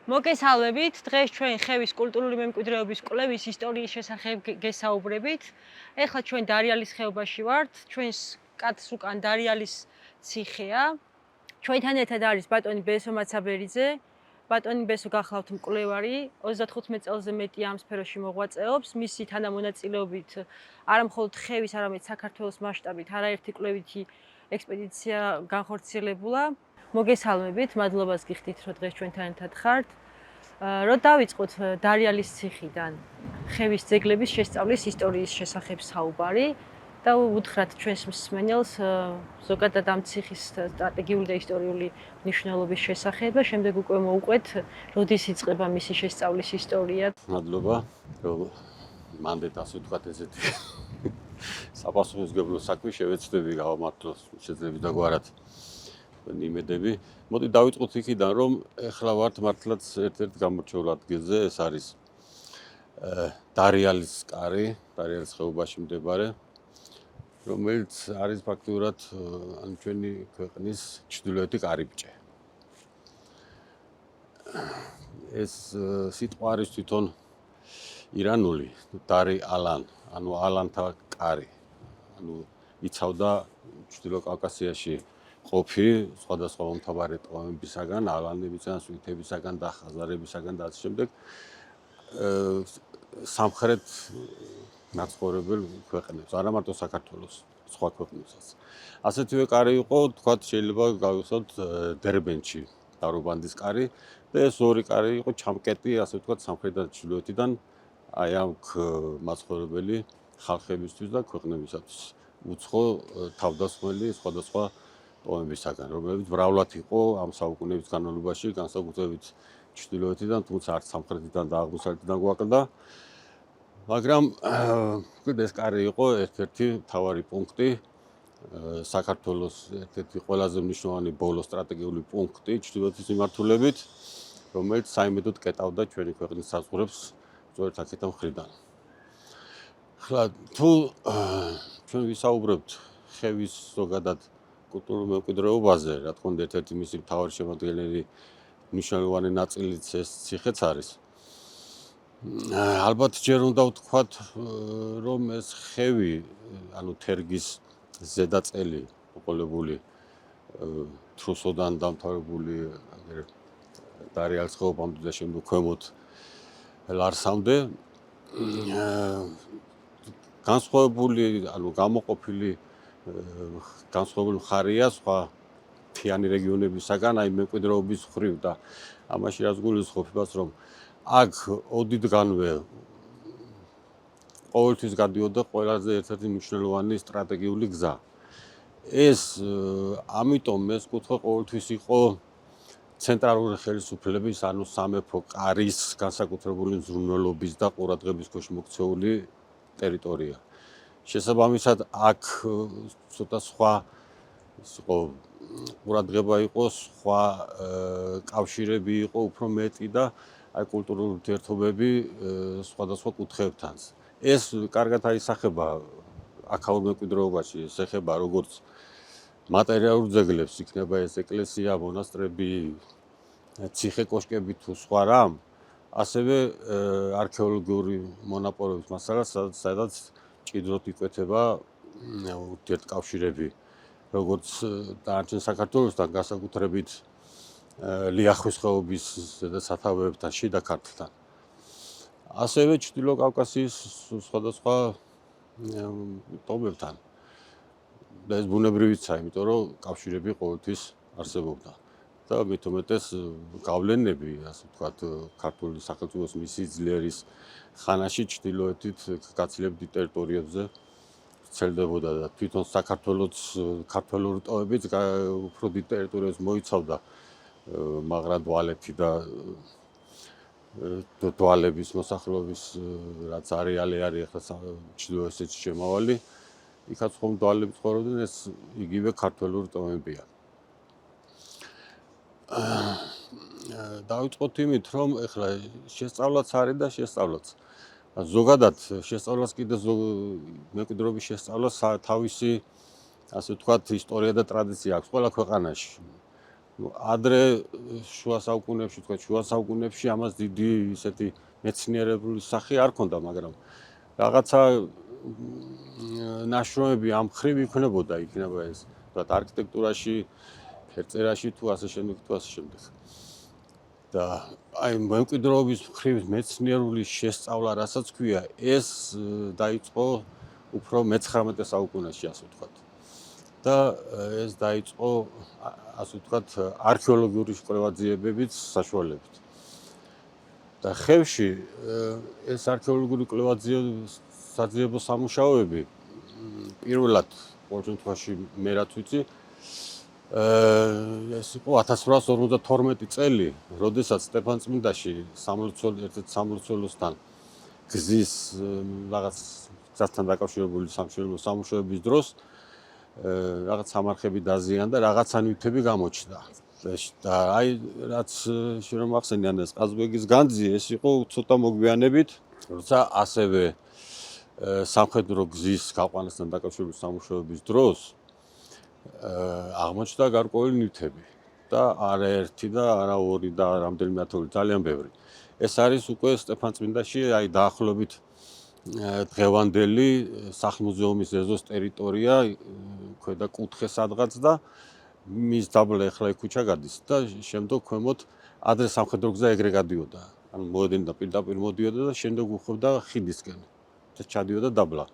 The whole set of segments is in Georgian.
მოგესალმებით, დღეს ჩვენ ხევის კულტურული მემკვიდრეობის კვლევის ისტორიის შესახებ გესაუბრებით. ეხლა ჩვენ დარიალის ხეობაში ვართ, ჩვენს კაცს უკან დარიალის ციხეა. ჩვენთან ერთად არის ბატონი ბესო მაცაბერიძე. ბატონი ბესო გახლავთ მკვლევარი, 35 წელზე მეტი ამ სფეროში მოღვაწეობს. მისი თანამონაწილეობით არა მხოლოდ ხევის, არამედ საქართველოს მასშტაბით არაერთი კვლევითი ექსპედიცია განხორციელებულა. მოგესალმებით, მადლობას გიხდით, რომ დღეს ჩვენთან ერთად ხართ. რომ დავიწყოთ დარიალის ციხიდან ხევის ძეგლების შესწავლის ისტორიის შესახებ საუბარი და უთხრათ ჩვენს მსმენელს ზოგადად ამ ციხის სტრატეგიული და ისტორიული მნიშვნელობის შესახებ და შემდეგ უკვე მოუყვეთ, როდის იწყება მისი შესწავლის ისტორია. მადლობა, რომ მანდეთ ასე ვთქვათ ესეთი საპასუხისმგებლო საქმე შევეცდები გავამართლოს შეძლებით და გვარად იმედები. მოდი დავიწყოთ იქიდან, რომ ეხლა ვართ მართლაც ერთ-ერთ გამორჩეულ ადგილზე, ეს არის დარიალის კარი, დარიალის ხეობაში მდებარე, რომელიც არის ფაქტურად ჩვენი ქვეყნის ჩრდილოეთი კარიბჭე. ეს სიტყვა არის თვითონ ირანული, დარი ალან, ანუ ალანთა კარი. ანუ იცავდა ჩრდილო კავკასიაში ყოფი სხვადასხვა მომთაბარე ტომებისაგან, ალანებისგან, სვიტებისაგან და ხაზარებისაგან და ასე შემდეგ სამხრეთ მაცხოვრებელ ქვეყნებს, არა მარტო საქართველოს, სხვა ქვეყნებსაც. ასეთივე კარი იყო, თქვათ, შეიძლება გავიხსენოთ დერბენტში დარობანდის კარი და ეს ორი კარი იყო ჩამკეტი, ასე ვთქვათ, სამხრეთიდან და ჩრდილოეთიდან აი ამ მაცხოვრებელი ხალხებისთვის და ქვეყნებისათვის. უცხო თავდასხმელი სხვადასხვა ტომებისაგან, რომლებიც მრავლად იყო ამ საუკუნეების განმავლობაში, განსაკუთრებით ჩრდილოეთიდან, თუმცა არც სამხრეთიდან და აღმოსავლეთიდან გვაკლდა. მაგრამ ეს კარი იყო ერთ-ერთი მთავარი პუნქტი, საქართველოს ერთ-ერთი ყველაზე მნიშვნელოვანი ბოლო სტრატეგიული პუნქტი ჩრდილოეთის მიმართულებით, რომელიც საიმედოდ კეტავდა ჩვენი ქვეყნის საზღვრებს სწორედ აქედან მხრიდან. ახლა თუ ჩვენ ვისაუბრებთ ხევის ზოგადად კულტურულ მემკვიდრეობაზე, რა თქმა უნდა, ერთ-ერთი მისი მთავარი შემადგენელი მნიშვნელოვანი ნაწილიც ეს ციხეც არის. ალბათ ჯერ უნდა ვთქვათ, რომ ეს ხევი, ანუ თერგის ზედაწელი მოყოლებული თრუსოდან დამთავრებული დარიალის ხეობამდე და შემდეგ ქვემოთ ლარსამდე განსხვავებული, ანუ გამოყოფილი განსხვავებული მხარეა სხვა მთიანი რეგიონებისაგან, აი მემკვიდრეობის მხრივ და ამაში რაც გულისხმობს იმას, რომ აქ ოდითგანვე ყოველთვის გადიოდა ყველაზე ერთ-ერთი მნიშვნელოვანი სტრატეგიული გზა. ეს ამიტომ ეს კუთხე ყოველთვის იყო ცენტრალური ხელისუფლების, ანუ სამეფო კარის განსაკუთრებული მზრუნველობის და ყურადღების ქვეშ მოქცეული ტერიტორია. შესაბამისად, აქ ცოტა სხვა იყო ყურადღება იყო, სხვა კავშირები იყო უფრო მეტი და აი კულტურული ურთიერთობები სხვადასხვა კუთხეებთან. ეს კარგად აისახება აქაურ მემკვიდრეობაში, ეს ეხება როგორც მატერიალურ ძეგლებს, იქნება ეს ეკლესია, მონასტრები, ციხე-კოშკები თუ სხვა რამ, ასევე არქეოლოგიური მონაპოვარების მასალას, სადაც ჭიდროდ იკვეთება ურთიერთკავშირები, როგორც დანარჩენ საქართველოსთან, განსაკუთრებით ლიახვის ხეობის სათავეებთან, შიდა ქართლთან. ასევე ჩრდილო კავკასიის სხვადასხვა ტომებთან. და ეს ბუნებრივიცა, იმიტომ რომ კავშირები ყოველთვის არსებობდა. და მით უმეტეს გავლენები, ასე ვთქვათ, ქართული სახელმწიფოს მისი ძლიერის ხანაში ჩრდილოეთით გაცილებდი ტერიტორიებზე ვრცელდებოდა და თვითონ საქართველოს ქართველური ტომებიც უფრო დიდ ტერიტორიას მოიცავდა, მაგრამ დვალეთი და დვალების მოსახლეობის რაც არეალი არის ახლა ჩრდილოეთში შემავალი, იქაც ხომ დვალები ცხოვრობდნენ, ეს იგივე ქართველური ტომებია. დავიწყოთ იმით, რომ ეხლა შესწავლაც არის და შესწავლაც. ზოგადად შესწავლას კიდე მემკვიდრეობის შესწავლას თავისი, ასე ვთქვათ, ისტორია და ტრადიცია აქვს ყველა ქვეყანაში. ადრე შუა საუკუნეებში, თქვა შუა საუკუნეებში ამას დიდი ისეთი მეცნიერებული სახე არ ქონდა, მაგრამ რაღაცა ნაშრომები ამ ხრივ იქნებოდა ეს, თქვა არქიტექტურაში, ფერწერაში თუ ასე შემდეგ. და აი მემკვიდრეობის მხრივ მეცნიერული შესწავლა, რასაც ქვია, ეს დაიწყო უფრო მე-19 საუკუნეში, ასე ვთქვათ. და ეს დაიწყო, ასე ვთქვათ, არქეოლოგიური კვლევაძიებებით საშუალებით. და ხევში ეს არქეოლოგიური კვლევაძიებო სამუშაოები პირველად ყოველ შემთხვევაში მე რაც ვიცი ეს იყო 1852 წელი, როდესაც სტეფანწმინდაში სამლოცველოსთან გზის რაღაც გზასთან დაკავშირებული სამუშაოების დროს რაღაც სამარხები დაზიანდა, რაღაცა ნივთები გამოჩნდა. და აი რაც შეიძლება ახსენე ან ეს ყაზბეგის განძი, ეს იყო ცოტა მოგვიანებით, როცა ასევე სამხედრო გზის გაყვანასთან დაკავშირებული სამუშაოების დროს აღმოჩნდა გარკვეული ნივთები და არა ერთი და არა ორი და რამდენიმე ათეული, ძალიან ბევრი. ეს არის უკვე სტეფანწმინდაში აი დაახლოებით დღევანდელი სახლ-მუზეუმის ეზოს ტერიტორია, ქვედა კუთხე სადღაც და მის დაბლა ახლა იქ ქუჩა გადის და შემდგომ ქვემოთ ადრე სამხედრო გზა ეგრე გადიოდა. ანუ მოედნიდან პირდაპირ მოდიოდა და შემდეგ უხვევდა ხიდისკენ და ჩადიოდა დაბლა.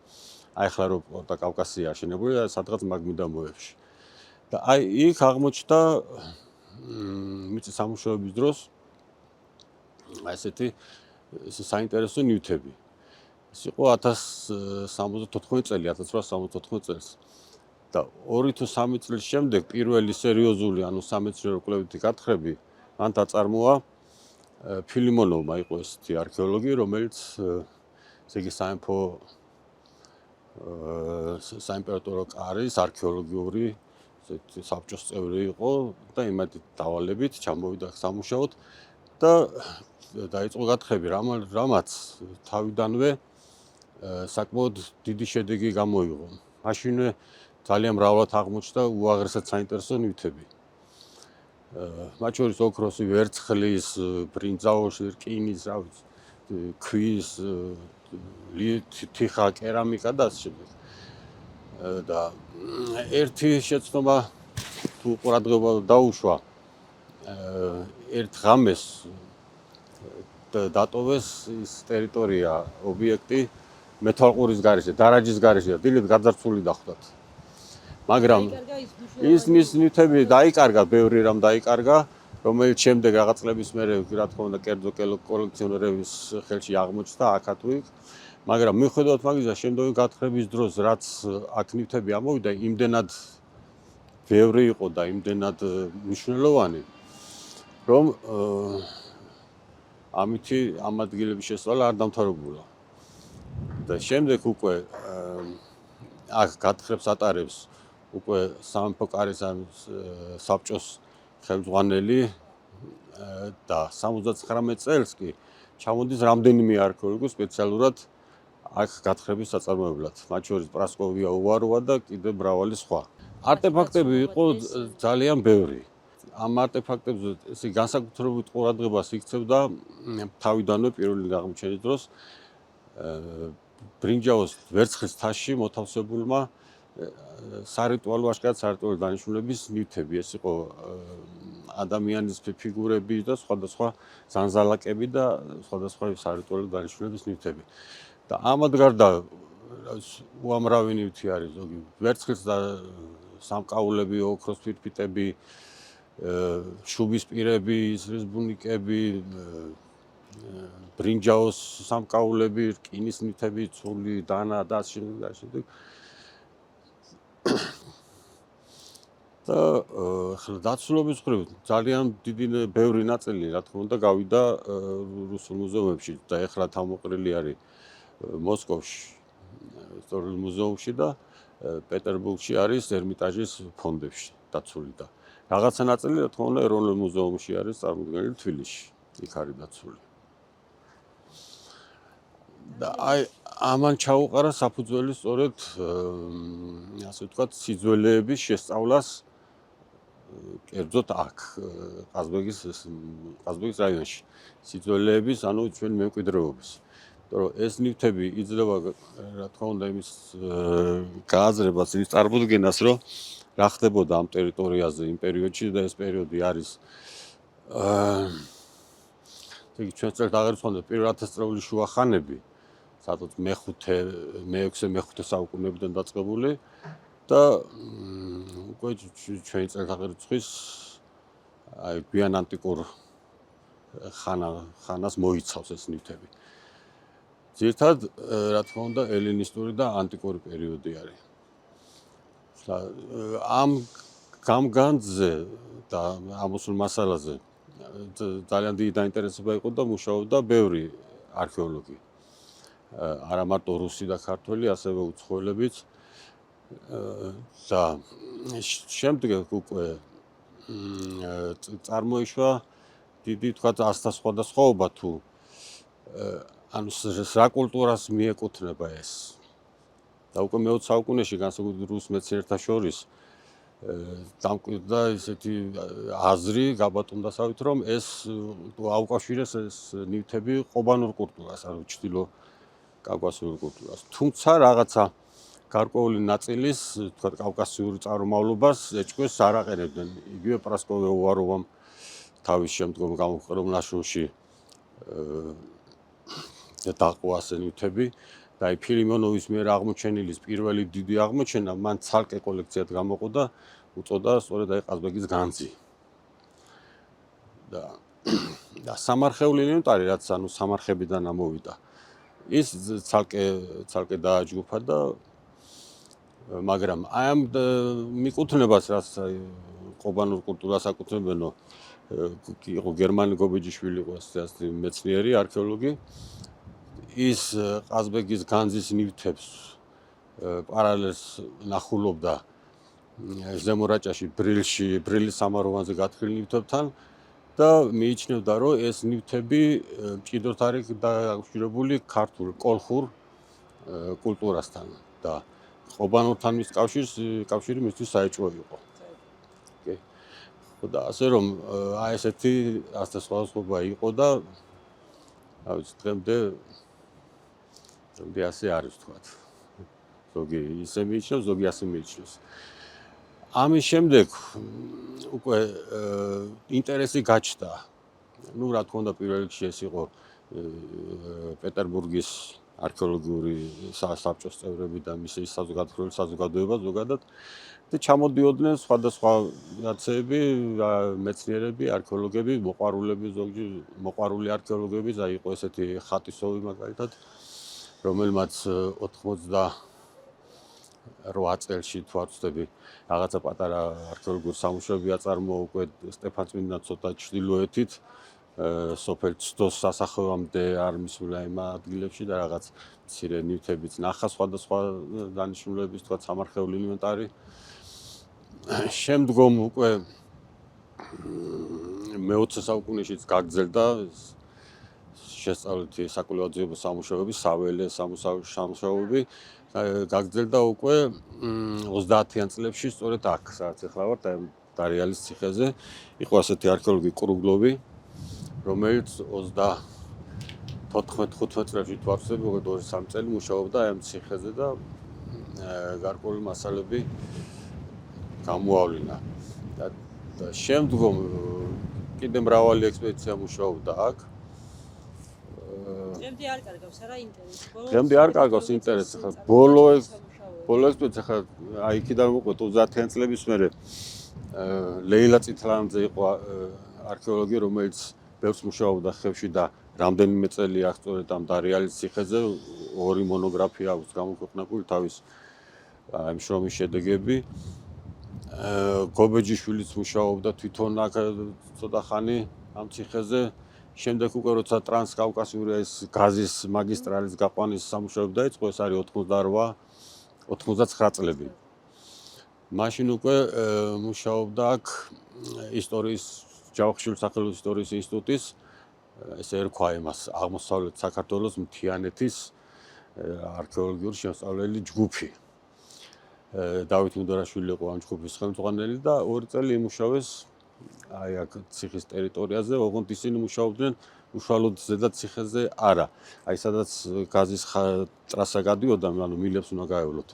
აი ახლა რო პორტა კავკასია აშენებულია სადღაც მაგმიდამოებში. და აი იქ აღმოჩნდა მიწის სამუშაოების დროს ესეთი საინტერესო ნივთები. ეს იყო 1074 წელი, 1874 წელს. და 2 თუ 3 წლის შემდეგ პირველი სერიოზული, ანუ სამეცნიერო კვლევითი გათხრები მან დაწარმოა ფილიმონოვმა, იყო ესეთი არქეოლოგი, რომელიც ესე იგი საიმპერატორო კარის არქეოლოგიური საბჭოს წევრი იყო და იმათი დავალებით ჩამოვიდა სამუშაოდ და დაიწყო გათხრები, რამაც თავიდანვე საკმაოდ დიდი შედეგი გამოიღო. მაშინვე ძალიან მრავლად აღმოჩნდა უაღრესად საინტერესო ნივთები. მათ შორის ოქროსი, ვერცხლის, ბრინძაოს, რკინის, რა ვიცი, ქვის, თიხა, კერამიკა და ასე შემდეგ. და ერთი შეცდომა თუ ყურადღება დაუშვა ერთ ღამეს დატოვეს ის ტერიტორია, ობიექტი მეთვალყურის გარეშე, დარაჯის გარეშე და დილით გაძარცვული დახვდათ. მაგრამ ის ნივთები დაიკარგა, ბევრი რამ დაიკარგა, რომელიც შემდეგ რაღაც წლების მერე, რა თქმა უნდა, კერძო კოლექციონერების ხელში აღმოჩნდა აქა თუ იქ. მაგრამ მიუხედავად მაგისა, შემდგომი გათხრების დროს, რაც აქ ნივთები ამოვიდა, იმდენად ბევრი იყო და იმდენად მნიშვნელოვანი, რომ ამითი ამ ადგილების შესწავლა არ დამთავრებულა. და შემდეგ უკვე აქ გათხრებს ატარებს უკვე სამეფო კარის საბჭოს ხელმძღვანელი და 79 წელს კი ჩამოდის რამდენიმე არქეოლოგი სპეციალურად აქ გათხრების საწარმოებლად, მათ შორის პრასკოვია უვაროვა და კიდევ მრავალი სხვა. არტეფაქტები იყო ძალიან ბევრი. ამ არტეფაქტებზე ესე განსაკუთრებით ყურადღებას იქცევდა თავიდანვე პირველი აღმოჩენის დროს ბრინჯაოს ვერცხლის თასში მოთავსებულმა სარიტუალო აშკარად სარიტუალო დანიშნულების ნივთები. ეს იყო ადამიანის ფიგურები და სხვადასხვა ზანზალაკები და სხვადასხვა სარიტუალო დანიშნულების ნივთები. და ამად გარდა უამრავი ნივთი არის, ზოგი ვერცხლის და სამკაულები, ოქროს ფირფიტები, შუბის პირები, ისრის ბუნიკები, ბრინჯაოს სამკაულები, რკინის ნივთები, ცული, დანა და ასე შემდეგ. და ახლა დაცულობის მხრივ ძალიან დიდი ბევრი ნაწილი, რა თქმა უნდა, გავიდა რუსულ მუზეუმებში და ახლა თავმოყრილი არის მოსკოვში, ისტორიულ მუზეუმში და პეტერბურგში არის ერმიტაჟის ფონდებში დაცული და რაღაცა ნაწილი, რა თქმა უნდა, ეროვნულ მუზეუმში არის წარმოდგენილი თბილისში, იქ არის დაცული. და აი ამან ჩაუყარა საფუძველი სწორედ ასე ვთქვათ, სიძველეების შესწავლას კერძოდ აქ ყაზბეგის რაიონში სიძველეების, ანუ ჩვენ მემკვიდრეობის. იმიტომ რომ ეს ნივთები იძლევა რა თქმა უნდა იმის გააზრებას, იმის წარმოდგენას, რომ რა ხდებოდა ამ ტერიტორიაზე იმ პერიოდში და ეს პერიოდი არის იგი ჩვენ წერთ აღერთვამდე პირველ ათასწლეულის შუა ხანები, სადაც მე-6 საუკუნეებიდან დაწყებული და უკვე ჩვენი წელთაღრიცხვის აი გვიან ანტიკურ ხანას მოიცავს ეს ნივთები. ძირითადად რა თქმა უნდა ელინისტური და ანტიკური პერიოდი არის. ამ გამგანძზე და ამოსულ მასალაზე ძალიან დიდი დაინტერესება იყო და მუშაობდა ბევრი არქეოლოგი. არა მარტო რუსი და ქართველი, ასევე უცხოელებიც და შემდეგ უკვე წარმოიშვა დიდი თქვათ ასთა სხვადასხვაობა თუ ანუ რა კულტურას მიეკუთვნება ეს. და უკვე მე-20 საუკუნეში განსაკუთრებით რუს მეცნიერთა შორის დამკვიდრდა ისეთი აზრი გაბატონდასავით, რომ ეს აუკავშირეს ეს ნივთები ყობანურ კულტურას, ანუ ჩრდილო კავკასიურ კულტურას. თუმცა რაღაცა გარკვეული ნაწილის, თქვათ, კავკასიური წარმომავლობას ეჭვეს არ აყენებდნენ. იგივე პრასკოვია უვაროვამ თავის შემდგომ გამოვყრობ ნაშრომში დაყვა ასე ნივთები და აი ფილიმონოვის მიერ აღმოჩენილის პირველი დიდი აღმოჩენა მან ცალკე კოლექციად გამოყო და უწოდა სწორედ აი ყაზბეგის განძი. და სამარხეული ინვენტარი, რაც ანუ სამარხებიდან ამოვიდა, ის ცალკე დააჯგუფა და მაგრამ აი ამ მიკუთვნებას, რაც ყობანურ კულტურას აკუთვნებენო, იყო გერმანი გობეჯიშვილი იყო ასე მეცნიერი არქეოლოგი. ის ყაზბეგის განძის ნივთებს პარალელს ნახულობდა ზემორაჭაში ბრილის სამაროვანზე გათხრილ ნივთებთან და მიიჩნევდა, რომ ეს ნივთები მჭიდროდ არის დაკავშირებული ქართულ კოლხურ კულტურასთან და ყობანურთან მის კავშირი მისთვის საეჭვო იყო. კი. და ასე რომ აი ესეთი ასთა სხვადასხვა იყო და რა ვიცი დღემდე ასე არის თქვათ. ზოგი ისე მიიჩნევს, ზოგი ასე მიიჩნევს. ამის შემდეგ უკვე ინტერესი გაჩნდა. ნუ რა თქმა უნდა პირველ რიგში ეს იყო პეტერბურგის არქეოლოგიური საბჭოს წევრები და მისი საზოგადოება ზოგადად და ჩამოდიოდნენ სხვადასხვა ნაცეები, მეცნიერები, არქეოლოგები, მოყვარული არქეოლოგები, აი იყო ესეთი ხატისოვი მაგალითად, რომელმაც 88 წელში თუ არ ვცდები, რაღაცა პატარა არქეოლოგიური სამუშაოები აწარმოა უკვე სტეფანწმინდა ცოტა ჩრდილოეთით, სოფელ ცდოს სასახლევამდე არ მისულა იმ ადგილებში და რაღაც მცირე ნივთებიც ნახა სხვადასხვა დანიშნულების, თქვა სამარხეული ინვენტარი. შემდგომ უკვე მე-20 საუკუნეშიც გაგრძელდა შესწავლითი საკულტურო სამუშაოები, საველე სამუშაოები გაგრძელდა უკვე 30-იან წლებში სწორედ აქ, სადაც ახლა ვართ, დარიალის ციხეზე. იყო ასეთი არქეოლოგი კრუგლოვი, რომელიც 34-15 წლებში თუ არ ვცდები, უკვე 2-3 წელი მუშაობდა ამ ციხეზე და გარკვეული მასალები გამოავლინა. და შემდგომ კიდე მრავალი ექსპედიცია მუშაობდა აქ. დღემდე არ კარგავს არა ინტერესი. დღემდე არ კარგავს ინტერესი. ხა ბოლო ექსპედიცია ხა აი იქიდან მოყვეთ 30-იან წლების მერე ლეილა წითლანძე იყო არქეოლოგი, რომელიც ბევრს მუშაობდა ხევში და რამდენიმე წელი აქ სწორედ ამ დარიალის ციხეზე 2 მონოგრაფია აქვს გამოქვეყნებული თავის ამ შრომის შედეგები. გობეჯიშვილიც მუშაობდა თვითონ აქ ცოტა ხანი ამ ციხეზე. შემდეგ უკვე როცა ტრანსკავკასიური ეს გაზის მაგისტრალის გაყვანის სამუშაოები დაიწყო, ეს არის 88-99 წლები. მაშინ უკვე მუშაობდა აქ ისტორიის ჯავახიშვილის სახელობის ისტორიის ინსტიტუტის ესე ერქვა იმას აღმოსავლეთ საქართველოს მთიანეთის არქეოლოგიური შემსწავლელი ჯგუფი. დავით მუდარაშვილი იყო ამ ჯგუფის ხელმძღვანელი და 2 წელი იმუშავეს აი აქ ციხის ტერიტორიაზე, ოღონდ ისინი მუშაობდნენ უშუალოდ ზედა ციხეზე არა. აი სადაც გაზის ტრასა გადიოდა, ანუ მილებს უნდა გაევლოთ.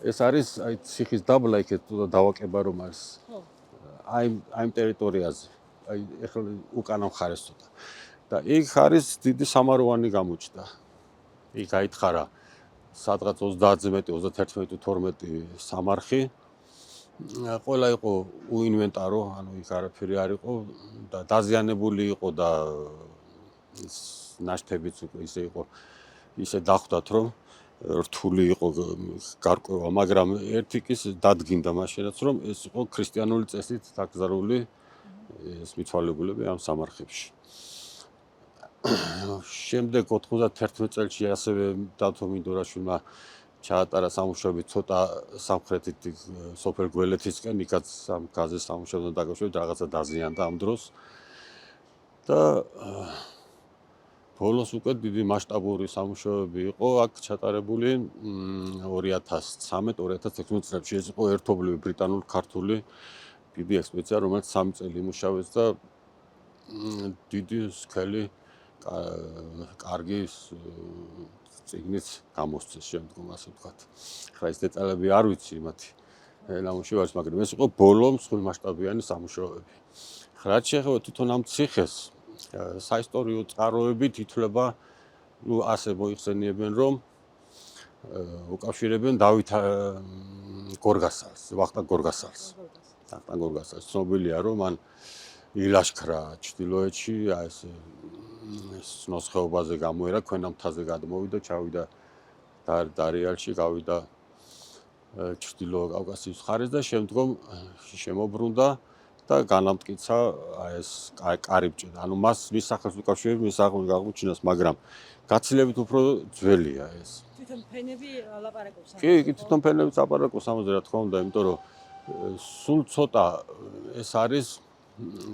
ეს არის აი ციხის დაბლა იქეთ დავაკება რომ არის. აი ტერიტორიაზე. აი ეხლა უკანა მხარეს ცოტა. და იქ არის დიდი სამაროვანი გამოჩნდა. იქ აითხარა სადღაც 30-ზე მეტი, 31-12 სამარხი. ყველა იყო უინვენტარო, ანუ იქ არაფერი არ იყო და დაზიანებული იყო და ნაშთებიც უკვე ისე იყო, ისე დახვდათ რომ რთული იყო გარკვევა, მაგრამ ერთი კი დადგინდა მაშინაც რომ ეს იყო ქრისტიანული წესით დაკრძალული ეს მიცვალებულები ამ სამარხებში. შემდეგ 91 წელს ასევე დავით მინდორაშვილმა ჩაატარა სამუშაოები ცოტა სამხრეთით სოფელ გველეთისკენ, იქაც ამ გაზის სამუშაოთან დაკავშირებით რაღაცა დაზიანდა ამ დროს. და ბოლოს უკვე დიდი მასშტაბური სამუშაოები იყო აქ ჩატარებული 2013-2016 წლებში. ეს იყო ერთობლივი ბრიტანულ-ქართული დიდი ექსპედიცია, რომელიც 3 წელი იმუშავეს და დიდი სქელი კარგი წიგნიც გამოსცეს შემდგომ, ასე ვთქვათ. ხა ეს დეტალები არ ვიცი მათი ნამუშევარის, მაგრამ ეს იყო ბოლო მსხვილმასშტაბიანი სამუშაოები. ხა რაც შეეხება თვითონ ამ ციხეს, საისტორიო წყაროებით ითვლება, ასე მოიხსენიებენ, რომ უკავშირებენ დავით გორგასალს, ვახტანგ გორგასალს. ვახტანგ გორგასალს ცნობილია, რომ მან ილაშქრა ჩრდილოეთში, ეს ნოსხეობაზე გამოერა, ქვენამთაზე გადმოვიდა, ჩავიდა დარიალში, გავიდა ჩრდილო კავკასიის მხარეს და შემდგომ შემობრუნდა და განამტკიცა ეს კარიბჭე. ანუ მის სახელს უკავშირებენ, მის სახელს აღმოჩინას, მაგრამ გაცილებით უფრო ძველია ეს. თვითონ ფენები ლაპარაკობს ამაზე. კი, თვითონ ფენები ლაპარაკობს ამაზე, რა თქმა უნდა, იმიტომ რომ სულ ცოტა ეს არის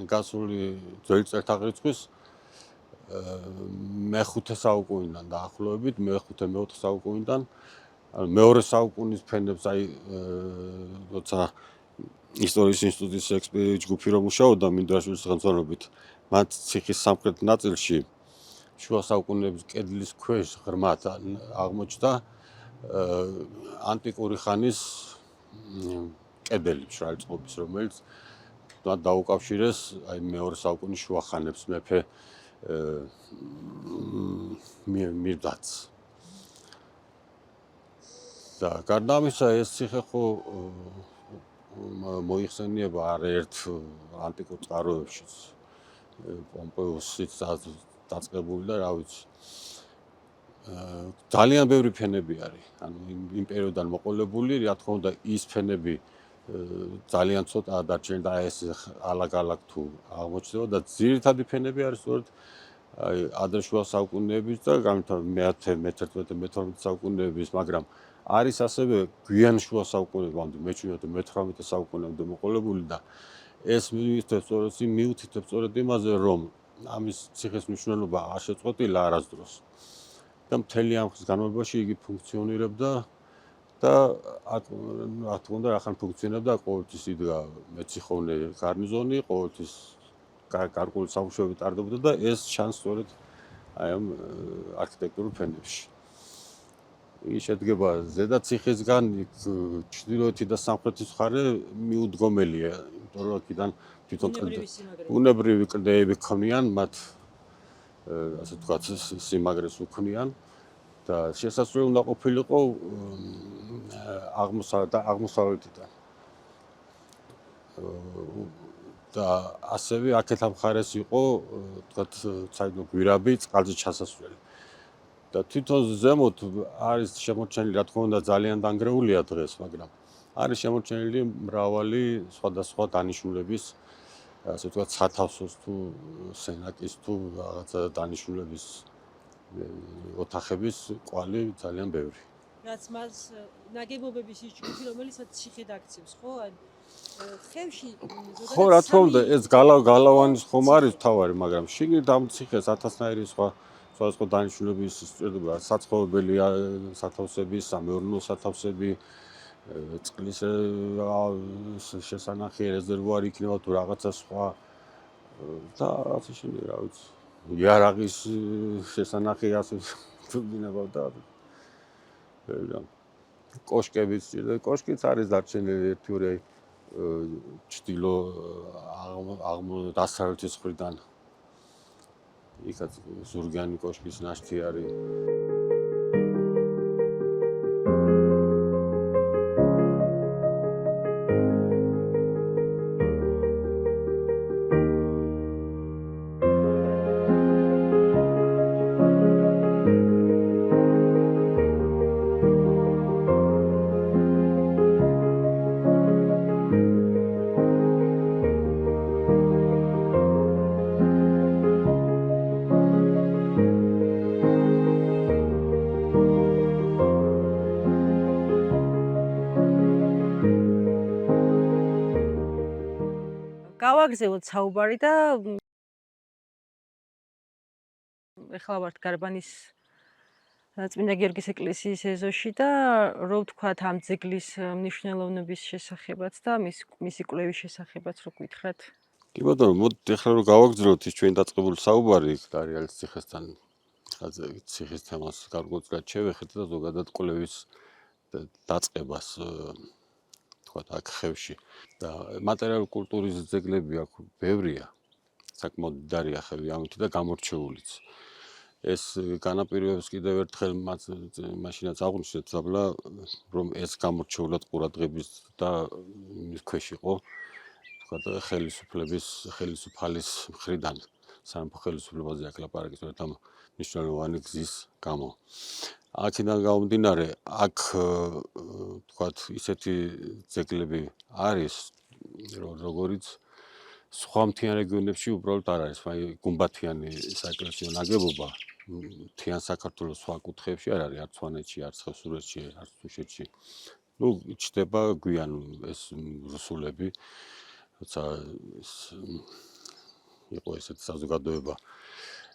გასული ძველი წელთაღრიცხვის მე-5 საუკუნიდან დაახლოებით, მე-4 საუკუნიდან, მეორე საუკუნის ფენებს აი როცა ისტორიის ინსტიტუტის ექსპერტი ჯგუფი რომ მუშაობდა მინდორაშვილის ხელმძღვანელობით, მათ ციხის სამხრეთ ნაწილში შუა საუკუნეების კედლის ქვეშ ღრმად აღმოჩნდა ანტიკური ხანის კედელი მშრალი წყობის, რომელიც დაუკავშირეს აი მეორე საუკუნის შუა ხანებს მეფე მირდაც. და გარდა ამისა ეს ციხე ხო მოიხსენიება არაერთ ანტიკურ წყაროებშიც. პომპეუსიც დაწყებული და რა ვიცი. ძალიან ბევრი ფენები არის. ანუ იმ პერიოდიდან მოყოლებული, რა თქმა უნდა, ის ფენები ძალიან ცოტაა დარჩენილი და ეს ალაგ-ალაგ თუ აღმოჩნდება და ძირითადი ფენები არის სწორედ აი ადრეშუა საუკუნეების და მე-11, მე-12, მე-12 საუკუნეების, მაგრამ არის ასევე გვიან შუა საუკუნეებამდე, მე-17, მე-18 საუკუნეამდე მოყოლებული და ეს მიუთითებს სწორედ იმაზე, რომ ამის ციხის მნიშვნელობა არ შეწყვეტილა არასდროს. და მთელი ამ ხნის განმავლობაში იგი ფუნქციონირებდა და რა თქმა უნდა, ახალ ფუნქციონირებდა, ყოველთვის იდგა მეციხოვნე გარნიზონი, ყოველთვის გარკვეული სამუშაოები ტარდებოდა და ეს ჩანს სწორედ აი ამ არქიტექტურულ ფენებში. იგი შედგება ზედა ციხისგან, ჩრდილოეთი და სამხრეთის მხარე მიუდგომელია, იმიტომ რომ აქედან თვითონ ბუნებრივი კლდეები ქმნიან, მათ ასე ვთქვათ, სიმაგრეს უქმნიან და შესაძლოა უნდა ყოფილიყო აღმოსავლეთიდან. და ასევე აქეთ ამ მხარეს იყო, ვთქვათ, საერთოდ გვირაბი, წყალზე ჩასასვლელი. და თვითონ ზემოთ არის შემორჩენილი, რა თქმა უნდა, ძალიან დანგრეულია დღეს, მაგრამ არის შემორჩენილი მრავალი სხვადასხვა დანიშნულების, ასე ვთქვათ, სათავსოს თუ სენაკის თუ რაღაცა დანიშნულების ოთახების კვალი ძალიან ბევრი. რაც მას ნაგებობების ის ჯგუფი, რომელიც ციხედ აქცევს, ხო? ხევში ხო, რა თქმა უნდა, ეს გალავანის ხომ არის თავარი, მაგრამ შიგნით ამ ციხეს ათასნაირი სხვადასხვა დანიშნულების სჭირდება, საცხოვრებელი სათავსები, სამეურნეო სათავსები, წყლის შესანახი რეზერვუარი იქნება თუ რაღაცა სხვა და რაც ისინი რა ვიცი იარაღის შესანახი ასე თუნდინება და კოშკებიც და კოშკიც არის დარჩენილი ერთი ჩtildeო აღმოსავლეთის მხრიდან იქაც ზურგიანი კოშკის ნაშთი არის გავაგზავნოთ საუბარი და ეხლა ვართ გარბანის წმინდა გიორგის ეკლესიის ეზოში და რო ვთქვათ ამ ძეგლის მნიშვნელოვნების შესახებაც და მისი კვლევის შესახებაც რო გითხრათ. კი ბატონო, მოდით ახლა რომ გავაგზავნოთ ის ჩვენ დაწყებული საუბარი დარიალის ციხესთან, ხაზე ციხის თემას გარკვეულწილად შევეხეთ და ზოგადად კვლევის დაწყებას თქვათ აქ ხევში და მატერიალური კულტურის ძეგლები აქ ბევრია. საკმაოდ დიდარია ხევი ამით და გამორჩეულიც. ეს განაპირობებს კიდევ ერთხელ მაშინაც აღვნიშნეთ საბლა რომ ეს გამორჩეულად ყურადღების და მის ქვეშ იყო თქვათ ხელისუფალის მხრიდან სამეფო ხელისუფლებაზე აქ ლაპარაკის ერთ ამ მნიშვნელოვანი გზის გამო. აქედან გამომდინარე აქ თქვათ ისეთი ძეგლები არის როგორიც სხვა მთიან რეგიონებში უბრალოდ არ არის, მაგრამ გუმბათიანი საეკლესიო ნაგებობა მთიან საქართველოს სხვა კუთხეებში არ არის, არც სვანეთში, არც ხევსურეთში, არც თუშეთში. ნუ ჩდება გვიან ეს რუსულები, როცა იყო ესეთი საზოგადოება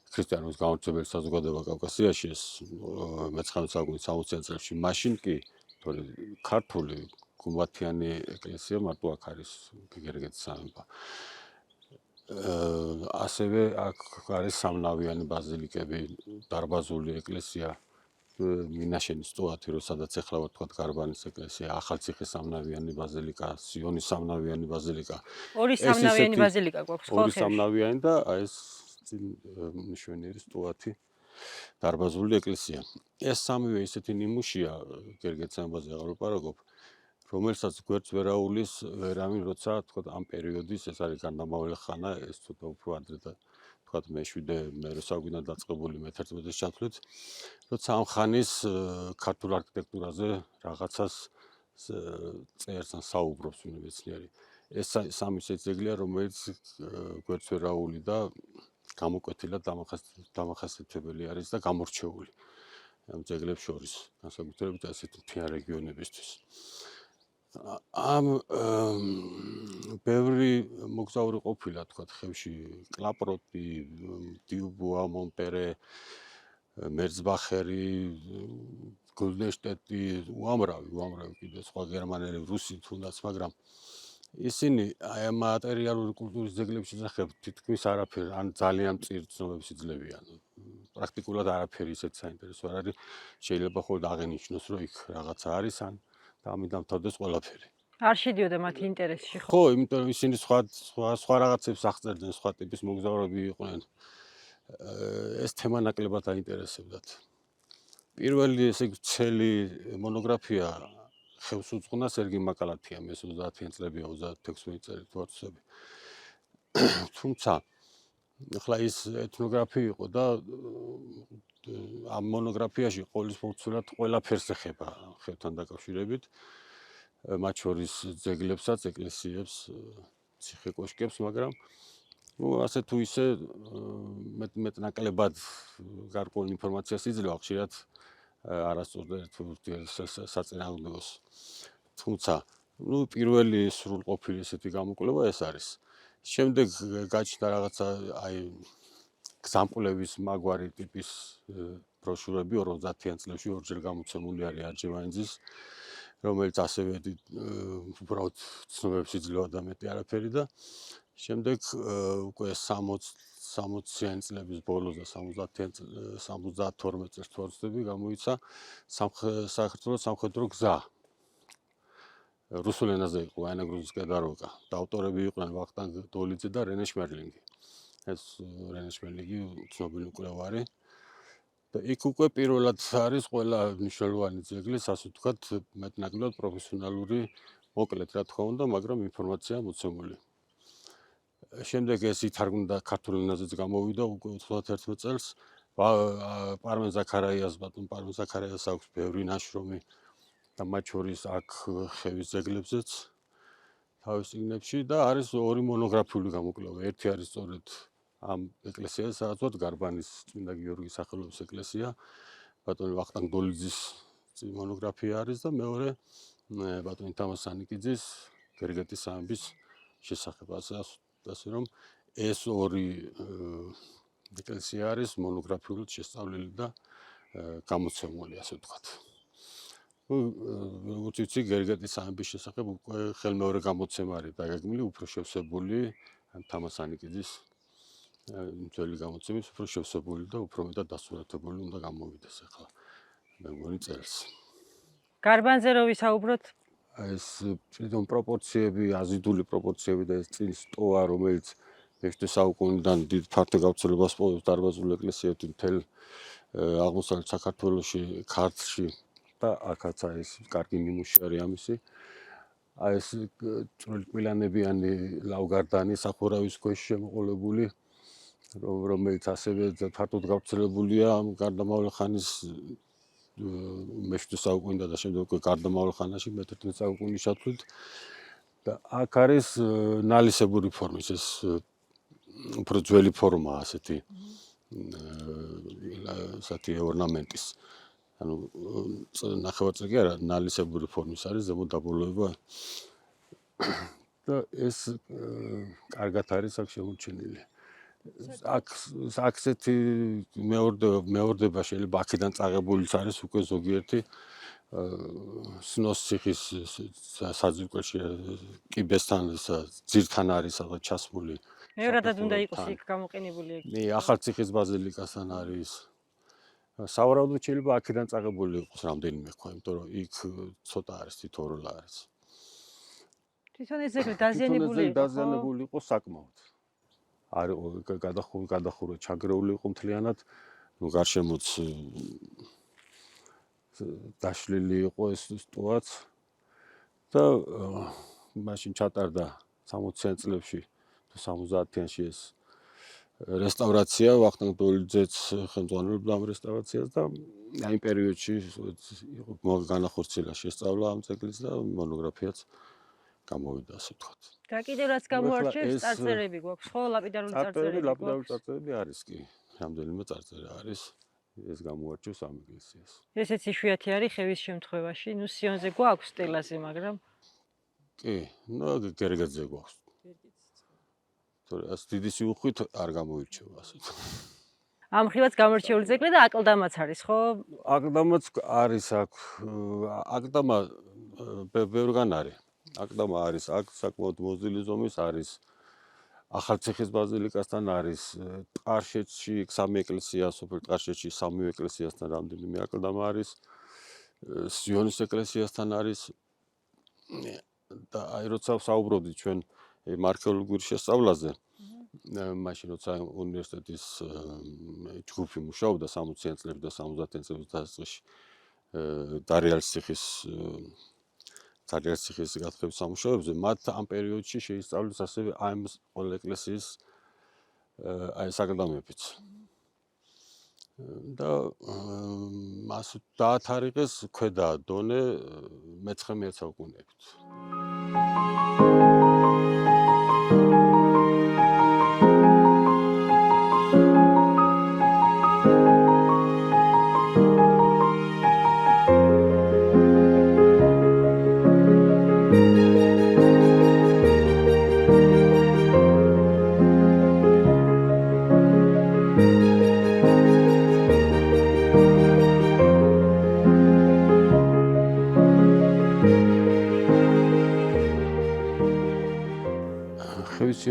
ქრისტიანობის გამორჩეველი საზოგადოება კავკასიაში ეს 19 საუკუნის 60-იან წლებში, მაშინ კი თორე ქართული გუმბათიანი ეკლესია მარტო აქ არის გეგერგეთის სამეფო. ასევე აქ არის სამნავიანი ბაზილიკები, დარბაზული ეკლესია, მინაშენის ტუათი, სადაც ახლა ვთქვათ გარბანის ეკლესია, ახალციხის სამნავიანი ბაზილიკა, სიონის სამნავიანი ბაზილიკა. ორი სამნავიანი ბაზილიკა გვაქვს ხო? ორი სამნავიანი და ეს მშვენიერი ტუათი დარბაზული ეკლესია. ეს სამივე ისეთი ნიმუშია, გერგეთის სამეფოზე აღარ ვპარაგობ, რომელსაც გვერდს ვერ აულის ვერავინ, როცა თქვათ ამ პერიოდის ეს არის გარდამავალი ხანა, ეს ცოტა უფრო ადრე და თქვათ მე-7 საუკუნიდან დაწყებული მე-11-ის ჩათვლით, როცა ამ ხანის ქართულ არქიტექტურაზე რაღაცას წერს ან საუბრობს მეცნიერი. ეს სამი ძეგლია, რომელიც გვერდს ვერ აული და გამოკვეთილად დამახასიათებელი არის და გამორჩეული ამ ძეგლებს შორის, განსაკუთრებით ასეთ მთიან რეგიონებისთვის. ამ ბევრი მოგზაური ყოფილა თქვათ ხევში კლაპროტი, დიუბუა, მონპერე, მერძბახერი, გულდენშტეტი, უამრავი კიდე სხვა გერმანელი, რუსი თუნდაც, მაგრამ ისინი აი ამ მატერიალური კულტურის ძეგლების შესახებ თითქმის არაფერი, ან ძალიან მწირ ცნობებს იძლევიან. პრაქტიკულად არაფერი ისეთ საინტერესო არ არის, შეიძლება ხოლმე აღენიშნოს, რომ იქ რაღაცა არის ან და ამით დამთავრდეს ყველაფერი. არ შედიოდა მათი ინტერესში ხო? ხო, იმიტომ რომ ისინი სხვა რაღაცებს აღწერდნენ, სხვა ტიპის მოგზაურები იყვნენ. ეს თემა ნაკლებად აინტერესებდათ. პირველი ესე ცელი მონოგრაფია ხევს უძღვნა სერგი მაკალათიამ, ეს 30-იან წლებია, 36 წელი თუ არ ვცდები. თუმცა ახლა ის ეთნოგრაფი იყო და ამ მონოგრაფიაში ყოველწლიურად ყველაფერს ეხება ხევთან დაკავშირებით. მათ შორის ძეგლებსაც, ეკლესიებს, ციხე-კოშკებს, მაგრამ ასე თუ ისე მეტნაკლებად გარკვეულ ინფორმაციას იძლევა, ხშირად არასწორ და საწინააღმდეგოს. თუმცა, პირველი სრულყოფილი ესეთი გამოკვლევა ეს არის. შემდეგ გაჩნდა რაღაცა აი გზამკვლევის მაგვარი ტიპის ბროშურები 50-იან წლებში ორჯერ გამოცემული არის არჯევანიძის რომელიც ასევე უბრალოდ ცნობებს იძლევა და მეტი არაფერი და შემდეგ უკვე 60-იანი წლების ბოლოს და 72 წელს თუ არ ვცდები გამოიცა საქართველოს სამხედრო გზა. რუსულ ენაზე იყო ვაინაგრუზსკაია დაროგა და ავტორები იყვნენ ვახტანგ დოლიძე და რენე შმერლინგი. ეს რენე შმერლინგი ცნობილი მკვლევარი და იქ უკვე პირველად არის ყველა მნიშვნელოვანი ძეგლის, ასე ვთქვათ, მეტნაკლებად პროფესიონალური მოკლედ რა თქმა უნდა, მაგრამ ინფორმაცია მოცემული. შემდეგ ეს ითარგმნა ქართულ ენაზეც გამოვიდა უკვე 91 წელს. პარმენ ზაქარაიას აქვს ბევრი ნაშრომი და მათ შორის აქ ხევის ძეგლებზეც თავის წიგნებში და არის ორი მონოგრაფიული გამოკვლევა. ერთი არის სწორედ ამ ეკლესიას, სადაც ვთქვათ გარბანის წმინდა გიორგის სახელობის ეკლესია, ბატონი ვახტანგ დოლიძის მონოგრაფია არის და მეორე ბატონი თამაზ სანიკიძის გერგეტის სამების შესახებ. ასე რომ ეს ორი ეკლესია არის მონოგრაფიულად შესწავლილი და გამოცემული, ასე ვთქვათ. როგორც ვიცი, გერგეტის სამების შესახებ უკვე ხელმეორე გამოცემა არის დაგეგმილი, უფრო შევსებული თამაზ სანიკიძის ძველი გამოცემის უფრო შევსებული და უფრო მეტად დასურათებული უნდა გამოვიდეს ახლა მე მგონი წელს. გარბანზე რო ვისაუბროთ, ეს თვითონ პროპორციები, აზიდული პროპორციები და ეს წინის ტოა, რომელიც მე-7 საუკუნიდან დიდ ფართო გავრცელებას პოვებს დარბაზული ეკლესიები მთელ აღმოსავლეთ საქართველოში, ქართლში და აქაც ეს კარგი ნიმუში არის ამისი. ეს წვრილკბილანებიანი ლავგარდანი სახურავის ქვეშ შემოყოლებული, რომელიც ასევე ფართოდ გავრცელებულია გარდამავალი ხანის მე-7 საუკუნიდან და შემდეგ უკვე გარდამავალ ხანაში მე-11 საუკუნის ჩათვლით და აქ არის ნალისებური ფორმის ეს უფრო ძველი ფორმაა ასეთი ორნამენტის. ანუ ნახევარწრიული არა, ნალისებური ფორმის არის ზემოთ დაბოლოება და ეს კარგად არის აქ შემორჩენილი. აქ ესეთი მეორდება შეიძლება აქედან წაღებულიც არის უკვე ზოგიერთი სნოს ციხის საძირკველში კიბესთან ძირთან არის სადღაც ჩასმული. მეორადად უნდა იყოს იქ გამოყენებული ეგ. ახალციხის ბაზილიკასთან არის. სავარაუდოდ შეიძლება აქედან წაღებული იყოს რამდენიმე ხვა, იმიტომ რომ იქ ცოტა არის თითოეული არის. თვითონ ეს ძეგლი დაზიანებული იყო საკმაოდ. არის გადახურვა ჩაგრეული იყო მთლიანად, ნუ გარშემოც დაშლილი იყო ეს სტოაც და მაშინ ჩატარდა 60-იან წლებში თუ 70-იანში ეს რესტავრაცია, ვახტანგ დოლიძეც ხელმძღვანელობდა ამ რესტავრაციას და აი იმ პერიოდში იყო განახორციელა შესწავლა ამ ძეგლის და მონოგრაფიაც გამოვიდა, ასე ვთქვათ. და კიდევ რაც გამოარჩევს, წარწერები გვაქვს, ხო, ლაპიდარული წარწერები. ლაპიდარული წარწერები არის კი, რამდენიმე წარწერა არის, ეს გამოარჩევს ამ ეკლესიას. ესეც იშვიათი არის ხევის შემთხვევაში, ნუ სიონზე გვაქვს სტელაზე, მაგრამ კი, ნუ გერგეტზე გვაქვს. თორე ეს დიდი სიუხვით არ გამოირჩევა, ასე ვთქვათ. ამ ხრივაც გამორჩეული ძეგლი და აკლდამაც არის, ხო? აკლდამაც არის აქ, აკლდამა ბევრგან არის. აკლდამა არის აქ საკმაოდ მოზრდილი ზომის არის ახალციხის ბაზილიკასთან არის ტყარშეთში სამი ეკლესია სოფელ ტყარშეთში სამივე ეკლესიასთან რამდენიმე აკლდამა არის სიონის ეკლესიასთან არის და აი როცა საუბრობდით ჩვენ არქეოლოგიურ შესწავლაზე მაშინ როცა უნივერსიტეტის ჯგუფი მუშაობდა 60-იან წლებში და 70-იან წლების დასაწყისში დარიალციხის გათხრების სამუშაოებზე, მათ ამ პერიოდში შეისწავლეს ასევე ამ ყველა ეკლესიის აი საკლდამებიც. და მას დაათარიღეს ქვედა დონე მე-19 საუკუნეებით.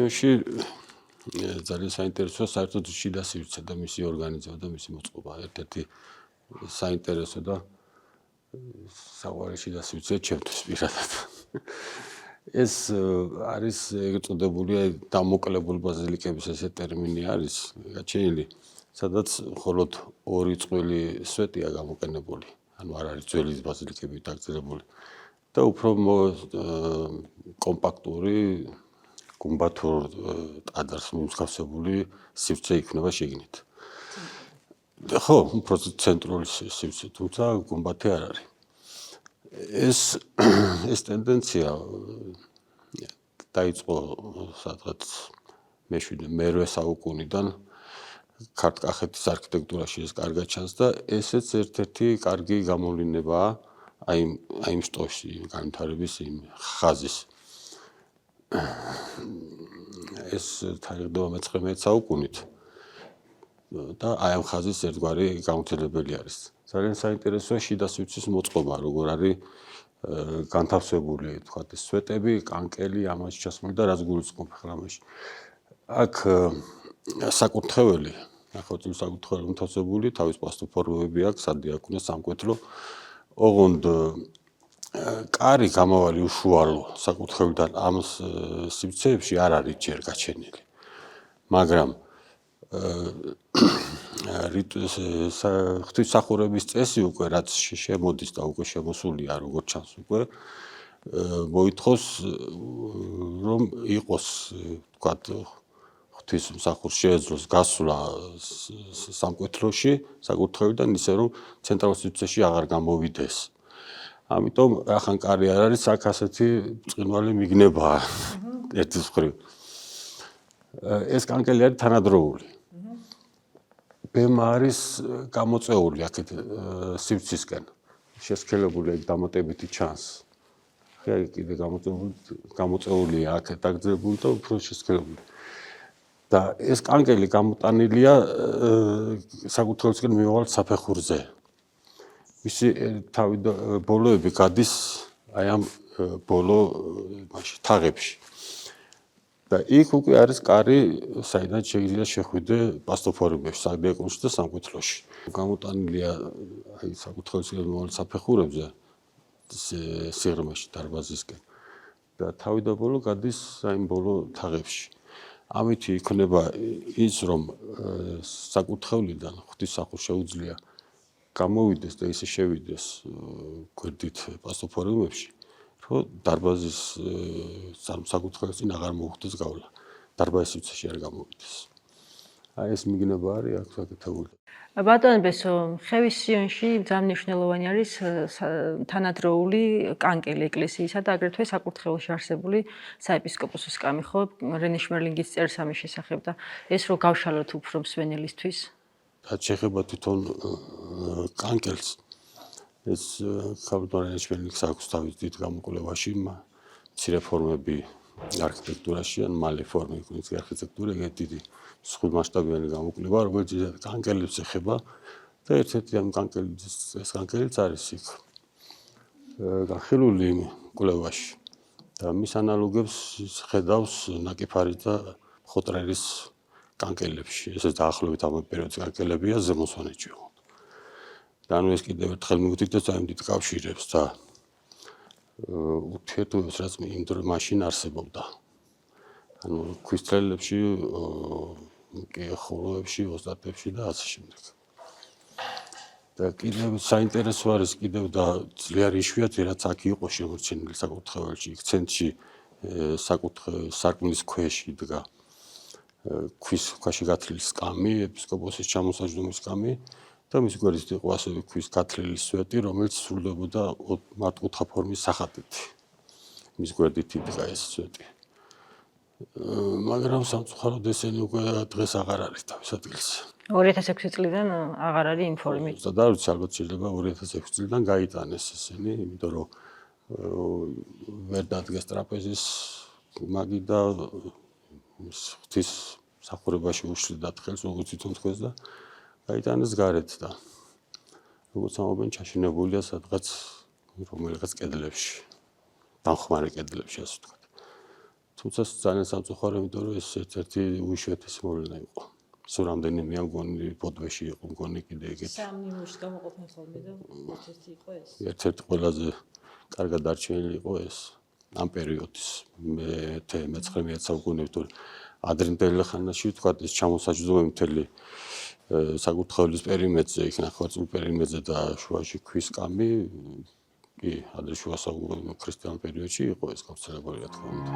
სიონში ძალიან საინტერესოა საერთოდ შიდა სივრცე და მისი ორგანიზება და მისი მოწყობა. ერთ-ერთი საინტერესო და საყვარელი შიდა სივრცე ჩემთვის პირადად. ეს არის ეწოდებული დამოკლებული ბაზილიკების ესე ტერმინი არის გაჩენილი, სადაც მხოლოდ 2 წყვილი სვეტია გამოყენებული. ანუ არ არის ძველი ბაზილიკები დაგრძელებული. და უფრო კომპაქტური გუმბათურ ტაძარს მიმსგავსებული სივრცე იქნება შიგნით. ხო, უფრო ცენტრალური სივრცე, თუმცა გუმბათი არ არის. ეს ტენდენცია დაიწყო სადღაც მე-8 საუკუნიდან ქართკახეთის არქიტექტურაში ეს კარგად ჩანს და ესეც ერთ-ერთი კარგი გამოვლინება აი იმ შტოში განვითარების იმ ხაზის. ეს თარიღდება მე-19 საუკუნით და აი ამ ხაზის ერთგვარი გამოცდილებელი არის. ძალიან საინტერესოა შიდა სივრცის მოწყობა, როგორ არის განთავსებული, თქვათ, სვეტები, კანკელი, ამაში ჩასმული და რაც გულისხმობ ახლა ამაში. აქ საკურთხეველი, ნახევარწრიული საკურთხეველი მოთავსებული, თავის პასტოფორმები აქვს, სადიაკვნე, სამკვეთლო. ოღონდ კარი გამავალი უშუალო საკურთხევლიდან ამ სივრცეებში არ არის ჯერ გაჩენილი. მაგრამ ღვთისმსახურების წესი უკვე რაც შემოდის და უკვე შემოსულია როგორც ჩანს უკვე მოითხოვს რომ იყოს თქვათ ღვთისმსახურს შეეძლოს გასვლა სამკვეთლოში საკურთხევლიდან ისე რომ ცენტრალურ სივრცეში აღარ გამოვიდეს. ამიტომ ახან კარი არ არის, აქ ასეთი ბრწყინვალე მიგნებაა ერთის მხრივ. ეს კანკელი არის თანადროული. ბემა არის გამოწეული აქეთ სივრცისკენ. შესქელებული ეგ დამატებითი ჩანს. ხე კიდე გამოწეულია აქეთ დაგრძელებული და უფრო შესქელებული. და ეს კანკელი გამოტანილია საკურთხევლისკენ მიმავალ საფეხურზე. მისი თავი და ბოლოები გადის აი ამ ბოლო მაშინ თაღებში. და იქ უკვე არის კარი, საიდან შეიძლება შეხვიდე პასტოფორმებში, სადიაკვნეში და სამკვეთლოში. გამოტანილია აი საკურთხევლისკენ მიმავალ საფეხურებზე სიღრმეში დარბაზისკენ. და თავი და ბოლო გადის აი ბოლო თაღებში. ამით იქნება ის რომ საკურთხევლიდან ღვთისმსახურს შეუძლია გამოვიდეს და ისე შევიდეს გვერდით პასტოფორმებში, რომ დარბაზის საკურთხევლის წინ აღარ მოუხდეს გავლა. დარბაზის სივრცეში არ გამოვიდეს. აი ეს მიგნება არის აქ გაკეთებული. ბატონ ბესო, ხევის სიონში ძალიან მნიშვნელოვანი არის თანადროული კანკელი ეკლესიისა და აგრეთვე საკურთხეველში არსებული საეპისკოპოსო სკამი, ხო? რენე შმერლინგის წერს ამის შესახებ და ეს რო გავშალოთ უფრო მსვენელისთვის. რაც შეეხება თვითონ კანკელს, ეს ქალბატონ რენე შმერლინგს აქვს თავის დიდ გამოკვლევაში მცირე ფორმები არქიტექტურაში, ან მალე ფორმები არქიტექტურა, ეგ დიდი მსხვილმასშტაბიანი გამოკვლევა, რომელიც კანკელებს ეხება და ერთ-ერთი ამ კანკელის კანკელიც არის იქ განხილული კვლევაში. და მის ანალოგებს ხედავს ნაკიფარის და ხოტრერის კანკელებში. ეს დაახლოებით ამ პერიოდის კანკელებია ზემო სვანეთში. და ანუ ეს კიდევ ერთხელ მივხვდით და ძალიან დიდ კავშირებს და ურთიერთობებს რაც იმ დროში არსებობდა. ანუ ქვის თლილებში, ხოლოებში, ოსტატებში და ასე შემდეგ. და კიდევ საინტერესო არის კიდევ და ძლიერი იშვიათი რაც აქ იყო შემორჩენილი საკურთხეველში, იქ ცენტრში სარკმლის ქვეშ იდგა ქვის ქვაში გათლილი სკამი, ეპისკოპოსის ჩამოსაჯდომის სკამი და მის გვერდით იყო ასევე ქვის გათლილი სვეტი, რომელიც სრულდებოდა მართკუთხა ფორმის სახატით. მის გვერდით იდგა ეს სვეტი. მაგრამ სამწუხაროდ ესენი უკვე დღეს აღარ არის თავის ადგილზე. 2006 წლიდან აღარ არის იმ ფორმით. და ვიცი ალბათ შეიძლება 2006 წლიდან გაიტანეს ესენი, იმიტომ რომ ვერ დადგეს ტრაპეზის მაგი და ღვთის მსახურებაში უშლიდათ ხელს, როგორც თვითონ თქვენს და გაიტანეს გარეთ და როგორც ამობენ ჩაშენებულია სადღაც რომელიღაც კედლებში, დამხმარე კედლებში ასე ვთქვათ. თუმცა ძალიან სამწუხარო, იმიტომ რომ ეს ერთ-ერთი უიშვიათესი მოვლენა იყო. სულ რამდენიმე მგონი ბოდვეში იყო, მგონი კიდე ეგეთი. სამ ნიმუშს გამოყოფენ ხოლმე და ერთ-ერთი იყო ეს. ერთ-ერთი ყველაზე კარგად დარჩენილი იყო ეს ამ პერიოდის მე-19 საუკუნეებში ადრინდელი ხანაში თქვა ეს ჩამოსაჯდომი მთელი საკურთხევლის პერიმეტრზე, იქ ნახევარწრიულ პერიმეტრზე და შუაში ქვის კამი კი ადრე შუა საუკუნეებში ქრისტიან პერიოდში იყო ეს გავრცელებული რა თქმა უნდა.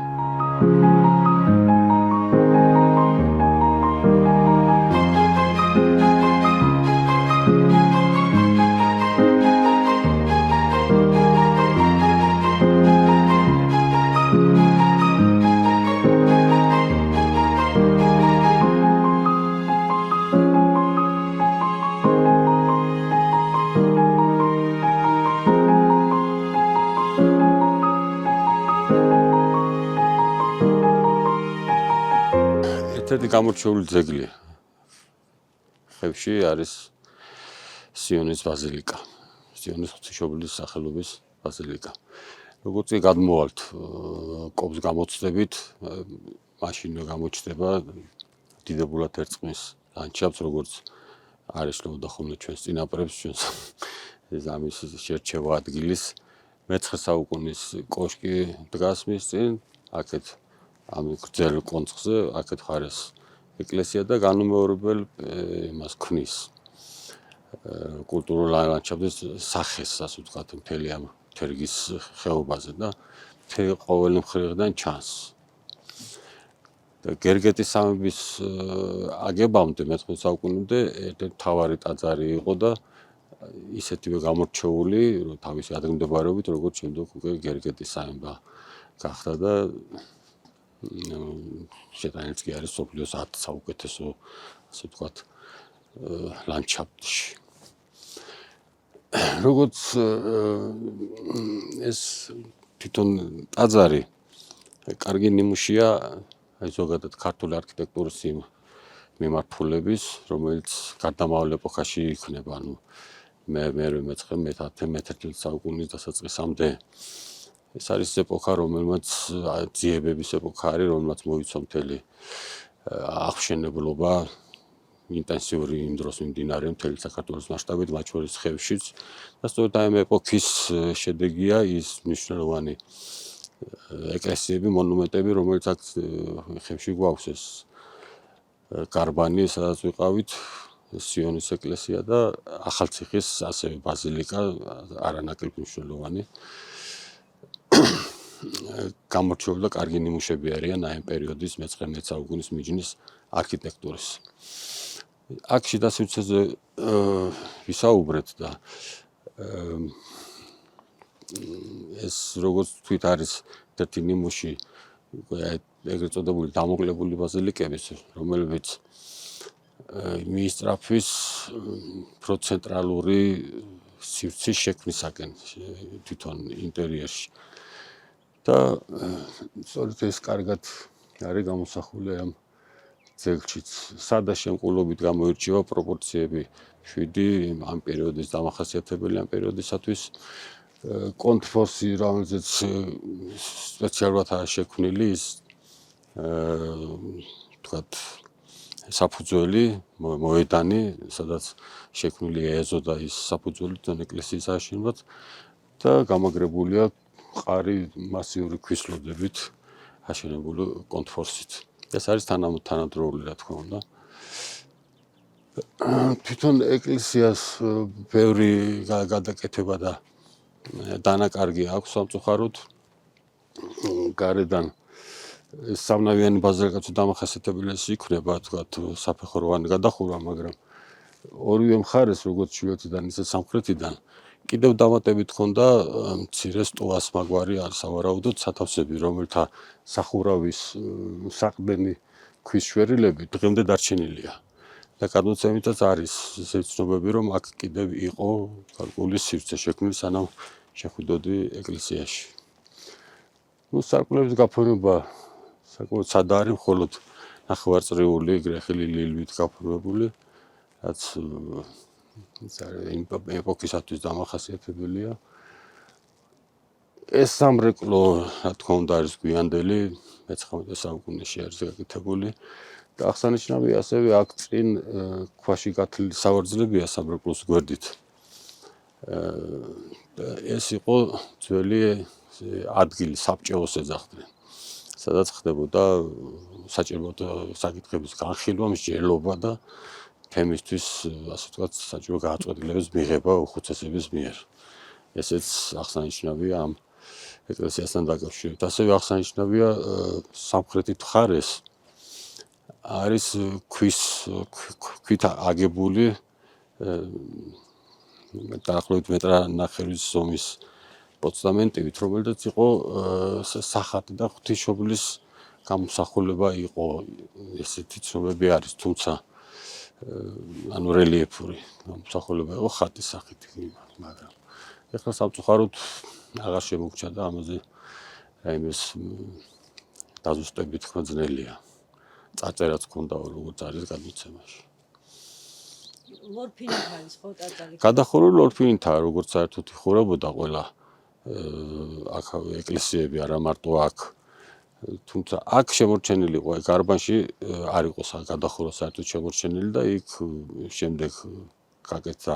ერთ-ერთი გამორჩეული ძეგლი ხევში არის სიონის ბაზილიკა. სიონის ღვთისმშობლის სახელობის ბაზილიკა. როგორც კი გადმოვალთ კობს გამოცდებით, მაშინვე გამოჩნდება დიდებულად ერწყმის ლანდშაფტს, როგორც არის შლობდა ხოლმე ჩვენს წინაპრებს, ჩვენს ეს ამის შერჩევა ადგილის მე-9 საუკუნის კოშკი დგას მის წინ, აქეთ ამ გრძელ კონცხზე, აქეთ ხარეს ეკლესია და განუმეორებელ იმას ქმნის კულტურულ ლანდშაფტის სახეს, ასე ვთქვათ, მთელი ამ თერგის ხეობაზე და მთელი ყოველი მხრიდან ჩანს. და გერგეტის სამების აგებამდე მე-9 საუკუნემდე ერთ-ერთი მთავარი ტაძარი იყო და ისეთივე გამორჩეული თავისი ადგილმდებარეობით, როგორც შემდგომ უკვე გერგეტის სამება გახდა და შეტანილიც კი არის სოფლიოს 10 საუკეთესო, ასე ვთქვათ, ლანდშაფტში. როგორც ეს თვითონ ტაძარი კარგი ნიმუშია აი ზოგადად ქართული არქიტექტურის იმ მიმართულების, რომელიც გარდამავალ ეპოქაში იქნება, ანუ მე-11 საუკუნის დასაწყისამდე. ეს არის ეპოქა, რომელმაც ძიებების ეპოქა არის, რომელმაც მოიცვა მთელი აღმშენებლობა, ინტენსიური იმ დროს მიმდინარე მთელი საქართველოს მასშტაბით, მათ შორის ხევშიც და სწორედ ამ ეპოქის შედეგია ის მნიშვნელოვანი ეკლესიები, მონუმენტები, რომელიც აქ ხევში გვაქვს ეს გარბანი, სადაც ვიყავით, სიონის ეკლესია და ახალციხის ასევე ბაზილიკა, არანაკლებ მნიშვნელოვანი. გამორჩეული და კარგი ნიმუშები არიან აი ამ პერიოდის მე-19 საუკუნის მიჯნის არქიტექტურის. აქ შიდა სივრცეზე ვისაუბრეთ და ეს როგორც თვით არის ერთი ნიმუში ეგრეთ წოდებული დამოკლებული ბაზილიკების, რომელშიც მიისწრაფვის პროცენტრალური სივრცის შექმნისაკენ თვითონ ინტერიერში. და სწორედ ეს კარგად არის გამოსახული ამ ძეგლშიც. სადა შემკულობით გამოირჩევა პროპორციები 7 ამ პერიოდის დამახასიათებელი ამ პერიოდისათვის. კონტრფორსი, რომელზეც სპეციალურად არის შექმნილი ის ვთქვათ საფუძველი, მოედანი, სადაც შექმნილია ეზოდა ის საფუძველი თვითონ ეკლესიის აშენებად და გამაგრებულია მყარი მასიური ქვის ლოდებით აშენებული კონტრფორსით. ეს არის თანადროული, რა თქმა უნდა. თვითონ ეკლესიას ბევრი გადაკეთება და დანაკარგი აქვს სამწუხაროდ. გარედან სამნავიანი ბაზილიკაც დამახასიათებელი იქნება, თქვათ, საფეხუროვანი გადახურვა, მაგრამ ორივე მხარეს, როგორც ჩრდილოეთიდან, ისე სამხრეთიდან, კიდევ დამატებით ჰქონდა მცირე სტუას მაგვარი სავარაუდოდ სათავსები, რომელთა სახურავის საყრდენი ქვის შვერილები დღემდე დარჩენილია. და გადმოცემითაც არის ისეთი ცნობები, რომ აქ კიდევ იყო გარკვეული სივრცე შექმნილი, სანამ შეხვიდოდი ეკლესიაში. სარკმლების გაფორმება საკმაოდ სადა არის, მხოლოდ ნახევარწრიული გრეხილი ლილვით გაფორმებული, რაც ეპოქისათვის დამახასიათებელია. ეს სამრეკლო, რა თქმა უნდა, არის გვიანდელი, მე-19 საუკუნეში არის გაკეთებული და აღსანიშნავია ასევე აქ წინ ქვაში გათლილი სავარძლებია სამრეკლოს გვერდით. ეს იყო ძველი ადგილი, საბჭეოს ეძახდნენ, სადაც ხდებოდა საჭიროთა საკითხების განხილვა, მსჯელობა და თემისთვის, ასე ვთქვათ, საჭირო გადაწყვეტილების მიღება უხუცესების მიერ. ესეც აღსანიშნავია ამ ეკლესიასთან დაკავშირებით. ასევე აღსანიშნავია სამხრეთით მხარეს არის ქვით აგებული დაახლოებით მეტრ-ნახევრის ზომის პოსტამენტივით, რომელზეც იყო სახატი და ღვთისმშობლის გამოსახულება იყო, ესეთი ცნობები არის, თუმცა ანუ რელიეფური გამოსახულება იყო ხატის სახით, მაგრამ ეხლა სამწუხაროდ აღარ შემოგჩა და ამაზე რაიმეს დაზუსტები თქმა ძნელია. წარწერაც ქონდა როგორც არის გადმოცემაში. ლორფინით არის ხო წარწერა? გადახურული ლორფინითაა, როგორც საერთოდ იხურებოდა ყველა აქ ეკლესიები, არა მარტო აქ. თუმცა აქ შემორჩენილი იყო, ეგ გარბანში არ იყო გადახურვა საერთოდ შემორჩენილი და იქ შემდეგ გაკეთდა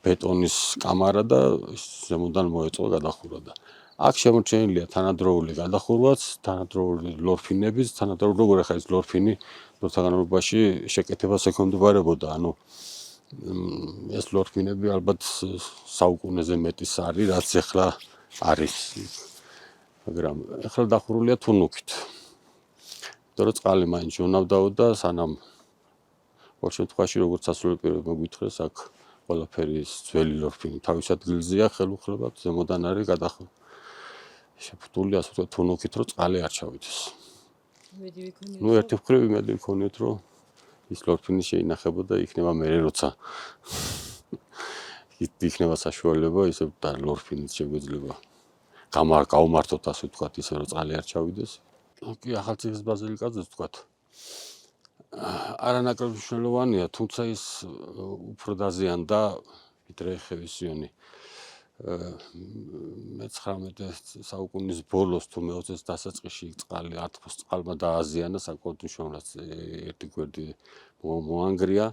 ბეტონის კამარა და ზემოდან მოეწყო გადახურვა და აქ შემორჩენილია თანადროული გადახურვაც, თანადროული ლორფინებიც, თანადროული როგორ ახლა ეს ლორფინი დროთა განმავლობაში შეკეთებას ექვემდებარებოდა, ანუ ეს ლორფინები ალბათ საუკუნეზე მეტის არის, რაც ახლა არის. მაგრამ ახლა დახურულია თუნუქით. იმიტომ რომ წყალი მაინც ჟონავდაო და სანამ ყოველ შემთხვევაში როგორც სასულიერო პირებმა გვითხრეს, აქ ყველაფერი ძველი ლორფინი თავის ადგილზეა, ხელუხლებად ზემოდან არის შეფუთული, ასე ვთქვათ, თუნუქით, რომ წყალი არ ჩავიდეს. ნუ ერთი მხრივ იმედი ვქონიოთ, რომ ის ლორფინი შეინახებოდა, იქნება მერე როცა იქნება საშუალება, ისე და ლორფინიც შეგვეძლება გაუმართოთ, ასე ვთქვათ, ისე რომ წყალი არ ჩავიდეს. კი, ახალციხის ბაზილიკაზეც ვთქვათ, არანაკლებ მნიშვნელოვანია, თუმცა ის უფრო დაზიანდა ვიდრე ხევისიონი. მე-19 საუკუნის ბოლოს თუ მე-20-ის დასაწყისში წყალი ათფოს წყალმა დააზიანა საკმაოდ მნიშვნელოვნად, ერთი გვერდი მოანგრია,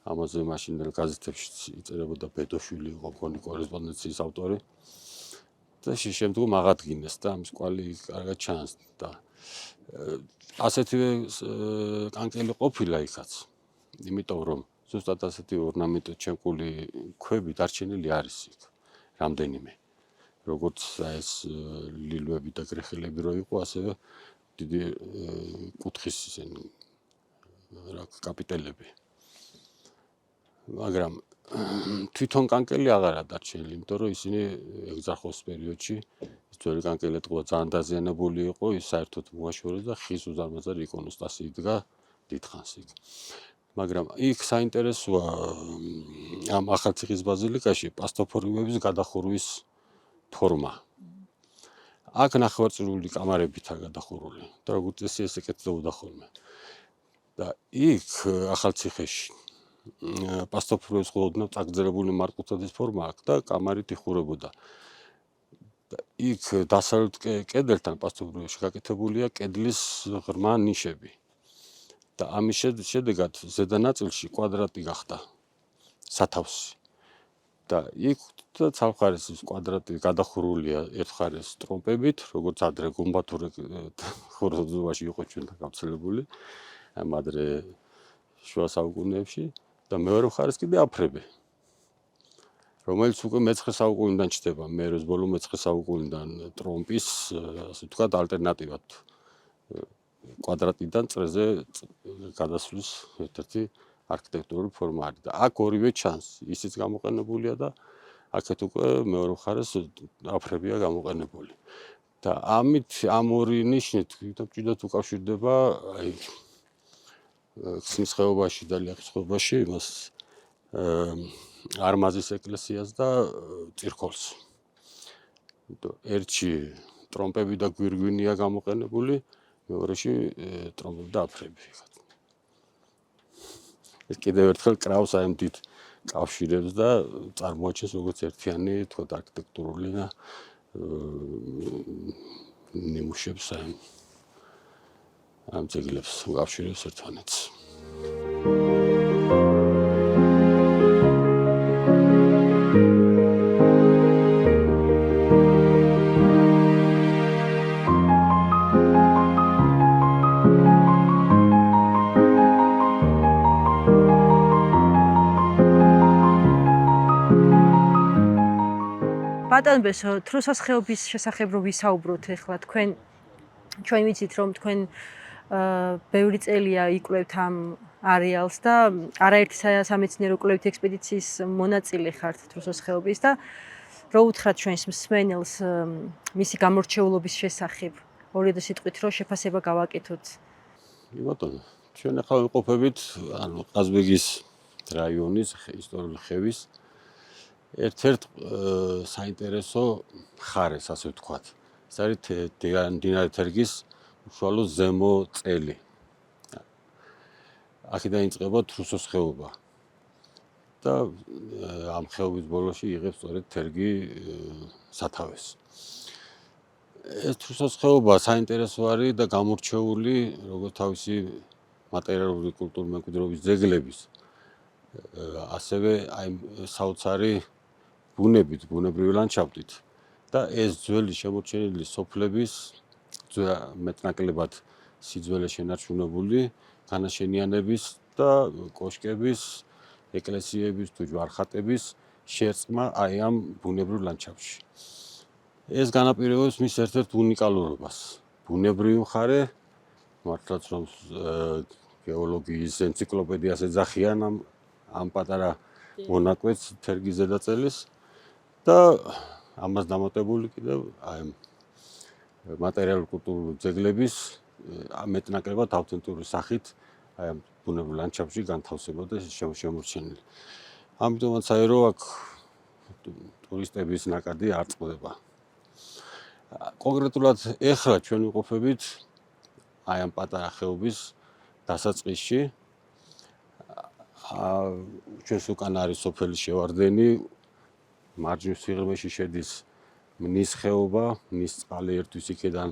ამაზე მაშინდელ გაზეთებში იწერებოდა ბედოშვილი იყო მგონი კორესპონდენციის ავტორი და შემდგომ აღადგინეს და ამის კვალი კარგად ჩანს და ასეთივე კანკელი ყოფილა იქაც, იმიტომ რომ ზუსტად ასეთი ორნამენტით შემკული ქვები დარჩენილი არის იქ რამდენიმე. როგორც ეს ლილვები და გრეხილები რო იყო, ასევე დიდი კუთხის ისინი კაპიტელები. მაგრამ თვითონ კანკელი აღარა დარჩენილი, იმიტომ რომ ისინი ეგზარხოს პერიოდში ძველი კანკელი ეთყობა ძალიან დაზიანებული იყო, ის საერთოდ მოაშორეს და ხის უზარმაზარი იკონოსტასი იდგა დიდხანს იქ. მაგრამ იქ საინტერესოა ამ ახალციხის ბაზილიკაში პასტოფორიუმების გადახურვის ფორმა. აქ ნახევარწრიული კამარებითაა გადახურული და როგორც წესი ეს ეკეთებოდა ხოლმე. და იქ ახალციხეში პასტოფორიუმის ხოლმე წაგრძელებული მარტკუთადის ფორმა აქვს და კამარით იხურებოდა. და იქ დასავლეთ კედელთან პასტოფორიუმში გაკეთებულია კედლის ღრმა ნიშები. და ამის შედეგად ზედა ნაწილში კვადრატი გახდა სათავსი. და იქ ცალ-მხარეს ის კვადრატი გადახურულია ერთ მხარეს ტრომპებით, როგორც ადრე გუმბათურ ხუროთებაში იყო ჩვენთან გავრცელებული, ამ ადრე შუა საუკუნეებში და მეორე მხარეს კიდე აფრები, რომელიც უკვე მე-19 საუკუნიდან ჩდება, მეროს ბოლო მე-19 საუკუნიდან ტრომპის, ასე ვთქვათ, ალტერნატივად კვადრატიდან წრეზე გადასვლის ერთ-ერთი არქიტექტურული ფორმა არის და აქ ორივე ჩანს, ისიც გამოყენებულია და აქეთ უკვე მეორე მხარეს აფრებია გამოყენებული. და ამით ამ ორი ნიშნით ჭიდროდ უკავშირდება აი ქსნის ხეობაში და ლიახვის ხეობაში იმას არმაზის ეკლესიას და წირქოლს. ერთში ტრომპები და გვირგვინია გამოყენებული, მეორეში ტრომპები და აფრები. ეს კიდევ ერთხელ კრავს აი ამ დიდ კავშირებს და წარმოაჩენს როგორც ერთიანი, თქო, არქიტექტურული და ნიმუშებს ამ ძეგლებს უკავშირებს ერთმანეთს. ბატონბეს თრუსოს ხეობის შესახებ რო ვისაუბროთ ახლა ჩვენ ვიცით რომ თქვენ ბევრი წელია იკვლევთ ამ არეალს და არაერთი სამეცნიერო კვლევითი ექსპედიციის მონაწილე ხართ თრუსოს ხეობის და რო უთხრათ ჩვენს მსმენელს მისი გამორჩეულობის შესახებ ორი სიტყვით რო შეფასება გავაკეთოთ. ბატონო, ჩვენ ახლა ვიმყოფებით ყაზბეგის რაიონის ისტორიული ხევის ერთ-ერთ საინტერესო მხარეს, ასე ვთქვათ. ეს არის მდინარე თერგის უშუალო ზემო წელი. აქედან იწყება თრუსოს ხეობა. და ამ ხეობის ბოლოში იღებს სწორედ თერგი სათავეს. ეს თრუსოს ხეობა საინტერესო არის და გამორჩეული როგორც თავისი მატერიალური კულტურული ძეგლების, ასევე აი საოცარი ბუნებით, ბუნებრივი ლანდშაფტით და ეს ძველი შემორჩენილი სოფლების მეტნაკლებად სიძველე შენარჩუნებული განაშენიანების და კოშკების, ეკლესიების თუ ჯვარხატების შერწყმა აი ამ ბუნებრივ ლანდშაფტში. ეს განაპირობებს მის ერთ-ერთ უნიკალურობას. ბუნებრივი მხარე, მართლაც რომ გეოლოგიის ენციკლოპედიას ეძახიან ამ პატარა მონაკვეთს თერგის ზედაწელის და ამას დამატებული კიდევ აი მატერიალური კულტურული ძეგლების მეტნაკლებად ავთენტური სახით აი ამ ბუნებრივ ლანდშაფტში განთავსებოდა შემორჩენილი. ამიტომაც აი რომ აქ ტურისტების ნაკადი არ წყდება. კონკრეტულად ეხლა ჩვენ ვიყოფებით აი ამ პატარა ხეობის დასაწყისში. ჩვენს უკან არის სოფელი შევარდენი, მარჯნის სიღრმეში შედის მნის ხეობა, მნის წყალი ერთვის იქედან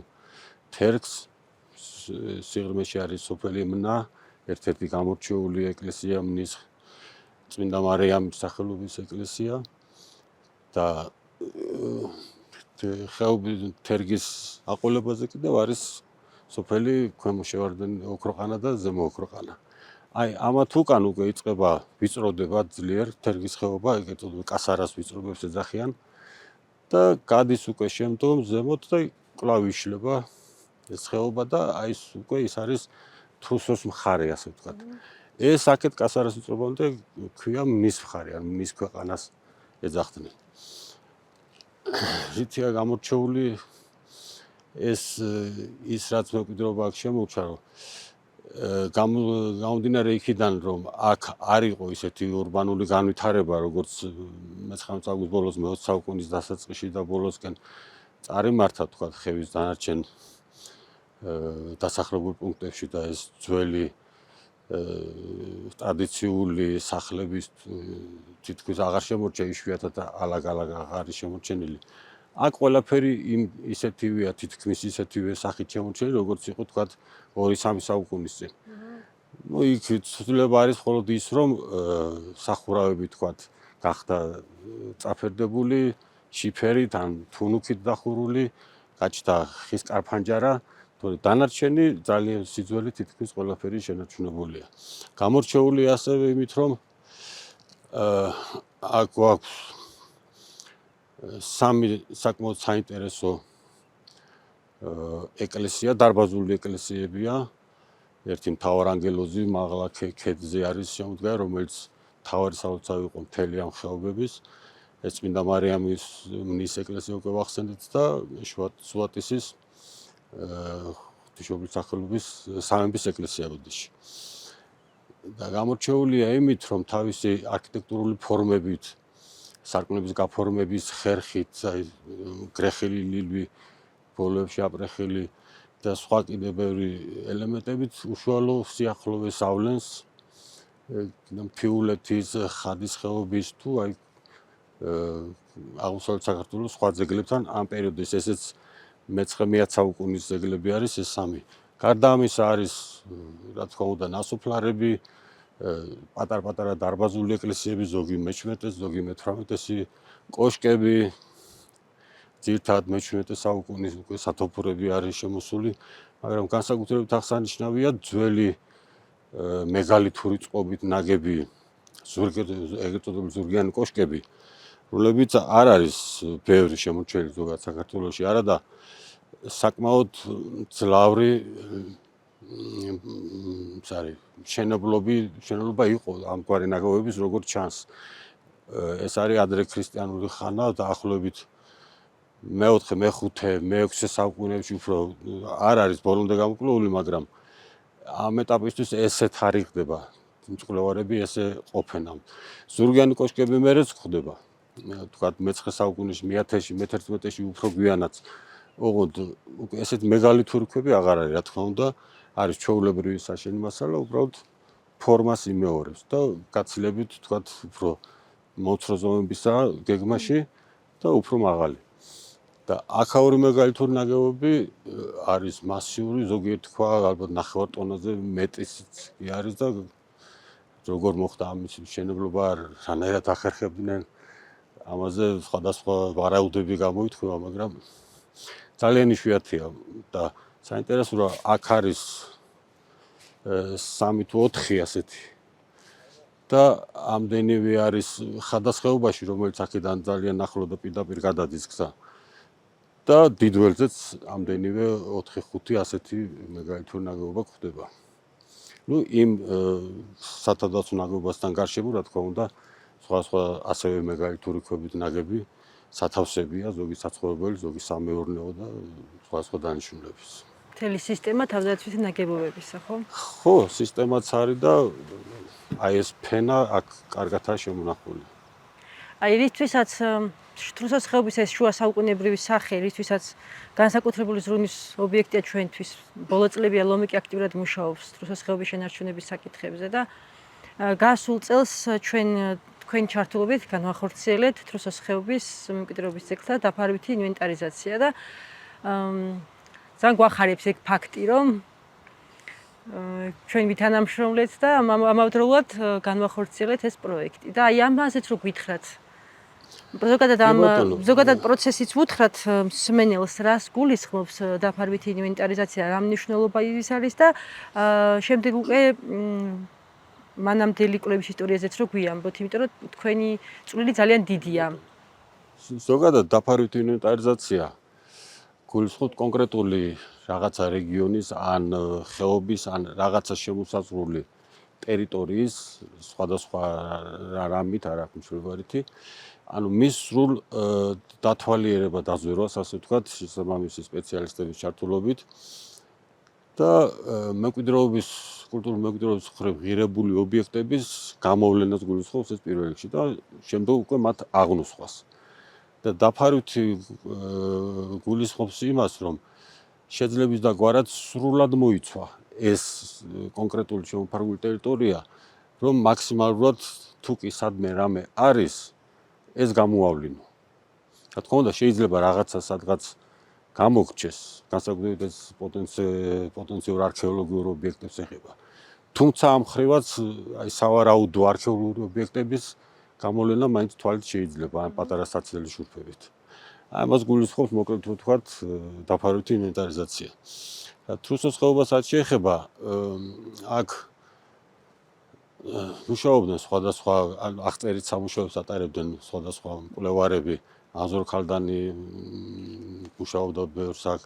თერგს, სიღრმეში არის სოფელი მნა, ერთ-ერთი გამორჩეული ეკლესია მნის წმინდა მარიამის სახელობის ეკლესია და ხეობის თერგის აყოლებაზე კიდევ არის სოფელი ქვემო შევარდენი, ოქროყანა და ზემო ოქროყანა. აი ამათ უკან უკვე იწყება ვიწროვდება ძლიერ თერგის ხეობა, ეგრეთ წოდებული კასარას ვიწროვებს ეძახიან და გადის უკვე შემდგომ ზემოთ და კვლავ იშლება ეს ხეობა და აი უკვე ის არის თრუსოს მხარე, ასე ვთქვათ. ეს აქეთ კასარას ვიწროვებამდე ქვია მნის მხარე, ან მნის ქვეყანას ეძახდნენ. რითია გამორჩეული ეს ის რაც მემკვიდრეობა აქ შემორჩა, რომ გამომდინარე იქიდან რომ აქ არ იყო ისეთი ურბანული განვითარება როგორც მე-19 საუკუნის ბოლოს, მე-20 საუკუნის დასაწყისში და ბოლოსკენ წარიმართა თქვა ხევის დანარჩენ დასახლებულ პუნქტებში და ეს ძველი ტრადიციული სახლების თითქმის აღარ შემორჩა, იშვიათად ალაგ-ალაგ არის შემორჩენილი. აქ ყველაფერი ისეთივეა, თითქმის ისეთივე სახით შემორჩენილი, როგორც იყო თქვა 2-3 საუკუნის წინ. იქ ცვლილება არის მხოლოდ ის, რომ სახურავები თქვა გახდა წაფერდებული, შიფერით ან თუნუქით დახურული, გაჩნდა ხის კარფანჯარა, თორე დანარჩენი ძალიან სიძველით თითქმის ყველაფერი შენარჩუნებულია. გამორჩეული ასევე იმით, რომ აქ გვაქვს სამი საკმაოდ საინტერესო ეკლესია, დარბაზული ეკლესიებია. ერთი მთავარანგელოზი მაღლა ქედზე არის შემოდგა, რომელიც მთავარი სალოცავი იყო მთელი ამ ხეობების. ეს წმინდა მარიამის მნის ეკლესია უკვე ვახსენეთ და სუატისის ღვთისმშობლის სახელობის სამების ეკლესია ბუდიში. და გამორჩეულია იმით, რომ თავისი არქიტექტურული ფორმებით, სარკმლების გაფორმების ხერხით, აი გრეხილი ლილვი, ბოლოებში აპრეხილი და სხვა კიდევ ბევრი ელემენტებით უშუალო სიახლოვეს ავლენს ფიულეთის ხადის ხეობის თუ აი აღმოსავლეთ საქართველოს სხვა ძეგლებთან ამ პერიოდის ესეც მე-19 საუკუნის ძეგლები არის ეს სამი. გარდა ამისა არის რა თქმა უნდა ნასოფლარები, პატარ-პატარა დარბაზული ეკლესიები, ზოგი მე-17, ზოგი მე-18-ესი, კოშკები, ძირთად მე-17 საუკუნის უკვე სათოფურები არის შემოსული, მაგრამ განსაკუთრებით აღსანიშნავია ძველი მეგალითური წყობით ნაგები ეგრეთ წოდებული ზურგიანი კოშკები, რომლებიც არ არის ბევრი შემორჩენილი ზოგადად საქართველოში, არა და საკმაოდ ძლავრი შენობა იყო ამგვარი ნაგებობის როგორც ჩანს. ეს არის ადრე ქრისტიანული ხანა, დაახლოებით მე-4, მე-5, მე-6 საუკუნეებში უფრო არ არის ბოლომდე გამოკვლეული, მაგრამ ამ ეტაპისთვის ესე თარიღდება. მკვლევარები ესე ყოფენ ამ. ზურგიანი კოშკები მერეც გვხვდება. თქვათ მე-9 საუკუნეში, მე-10-ში, მე-11-ში უფრო გვიანაც. ოღონდ ესეთ მეგალითური ქვები აღარ არის, რა თქმა უნდა, არის ჩვეულებრივი საშენი მასალა, უბრალოდ ფორმას იმეორებს და გაცილებით თქვათ უფრო მომცრო ზომებისაა გეგმაში და უფრო მაღალი. და აქაური მეგალითური ნაგებობი არის მასიური, ზოგიერთი ქვა ალბათ 9 ტონაზე მეტიც არის და როგორ მოხდა ამის მშენებლობა, რანაირად ახერხებდნენ ამაზე სხვადასხვა ვარაუდები გამოითქვება, მაგრამ ძალიან იშვიათია და საინტერესო რა აქ არის 3 თუ 4 ასეთი და ამდენივე არის ხადასხეობაში, რომელიც აქედან ძალიან ახლო და პირდაპირ გადადის გზა. და დიდველზეც ამდენივე 4-5 ასეთი მეგალითური ნაგებობა გვხვდება. იმ სათავდაცვო ნაგებობასთან გარშემო, რა თქმა უნდა, სხვა ასევე მეგალითური ქვებით ნაგები სათავსებია, ზოგი საცხოვრებელი, ზოგი სამეურნეო და სხვა დანიშნულების. მთელი სისტემა თავდაცვითი ნაგებობებისა, ხო? ხო, სისტემაც არის და აი ეს ფენა აქ კარგადაა შემონახული. აი რითვისაც რუსეთის ხეობის ეს შუა საუკუნეებრივი სახე, რითვისაც განსაკუთრებული ზრუნვის ობიექტია ჩვენთვის. ბოლო წლებია ლომიკი აქტიურად მუშაობს რუსეთის ხეობის შენარჩუნების საკითხებზე და გასულ წელს თქვენი ჩართულობით განვახორციელეთ რუსეთის ხეობის მემკვიდრეობის ძეგლთა დაფარვითი ინვენტარიზაცია და ძალიან გვახარებს ეგ ფაქტი, რომ ჩვენ ვითანამშრომლეთ და ამავდროულად განვახორციელეთ ეს პროექტი. და აი ამაზეც რო გითხრათ. ზოგადად პროცესიც ვუთხრათ მსმენელს, რას გულისხმობს დაფარვითი ინვენტარიზაცია, რა მნიშვნელობა ის არის და შემდეგ უკვე მანამდელი კვლევის ისტორიაზეც რო გვიამბოთ, იმიტომ რომ თქვენი წვლილი ძალიან დიდია. ზოგადად დაფარვითი ინვენტარიზაცია გულისხმობს კონკრეტული რაღაცა რეგიონის ან ხეობის ან რაღაცა შემოსაზღვრული ტერიტორიის სხვადასხვა რამით არ აქვს მნიშვნელობარითი. ანუ მის სრულ დათვალიერება დაზვერვას, ასე ვთქვათ, შესაბამისი სპეციალისტების ჩართულობით და მემკვიდრეობის კულტურული მემკვიდრეობის მხრივ ღირებული ობიექტების გამოვლენას გულისხმობს ეს პირველ რიგში და შემდეგ უკვე მათ აღნუსხვას. და დაფარვითი გულისხმობს იმას, რომ შეძლების და გვარად სრულად მოიცვა ეს კონკრეტული შემოფარგლული ტერიტორია, რომ მაქსიმალურად თუ კი სადმე რამე არის ეს გამოავლინო. რა თქმა უნდა, შეიძლება რაღაცა სადღაც გამოგრჩეს, განსაკუთრებით ეს პოტენციურ არქეოლოგიურ ობიექტებს ეხება. თუმცა ამ ხრივაც აი სავარაუდო არქეოლოგიური ობიექტების გამოვლენა მაინც თვალით შეიძლება ამ პატარა საცდელი შურფებით. ამას გულისხმობს მოკლედ ვთქვათ დაფარვითი ინვენტარიზაცია. რუსეთის ხეობასაც შეეხება აქ მუშაობდნენ სხვადასხვა აღწერით სამუშაოებს ატარებდნენ სხვადასხვა მკვლევარები, აზორ ქალდანი მუშაობდა ბევრს აქ,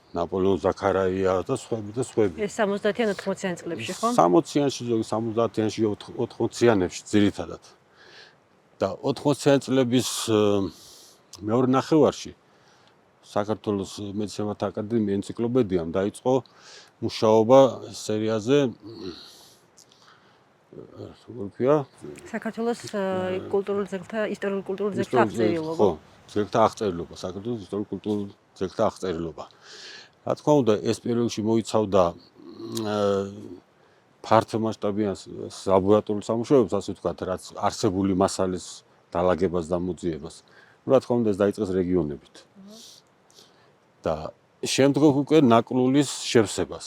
ნაპოლეონ ზაქარაია და სხვები. ეს 70-იან 80-იან წლებში, ხო? 60-იანში, ზოგი 70-იანში, 80-იანებში ძირითადად. და 80-იან წლების მეორე ნახევარში საქართველოს მედიცინათა აკადემიის ენციკლოპედიამ დაიწყო მუშაობა სერიაზე როგორ ქვია? საქართველოს კულტურულ ძეგლთა ისტორიულ-კულტურულ ძეგლთა აღწერილობა. ხო, ძეგლთა აღწერილობა, საქართველოს ისტორიულ-კულტურულ ძეგლთა აღწერილობა. რა თქმა უნდა, ეს პერიოდში მოიცავდა ფართომასშტაბიან ლაბორატორიულ სამუშაოებს, ასე ვთქვათ, რაც არსებული მასალის დალაგებას და მოძიებას. რა თქმა უნდა, ეს დაიწყეს რეგიონებით. და შემდგომ უკვე ნაკლულის შევსებას.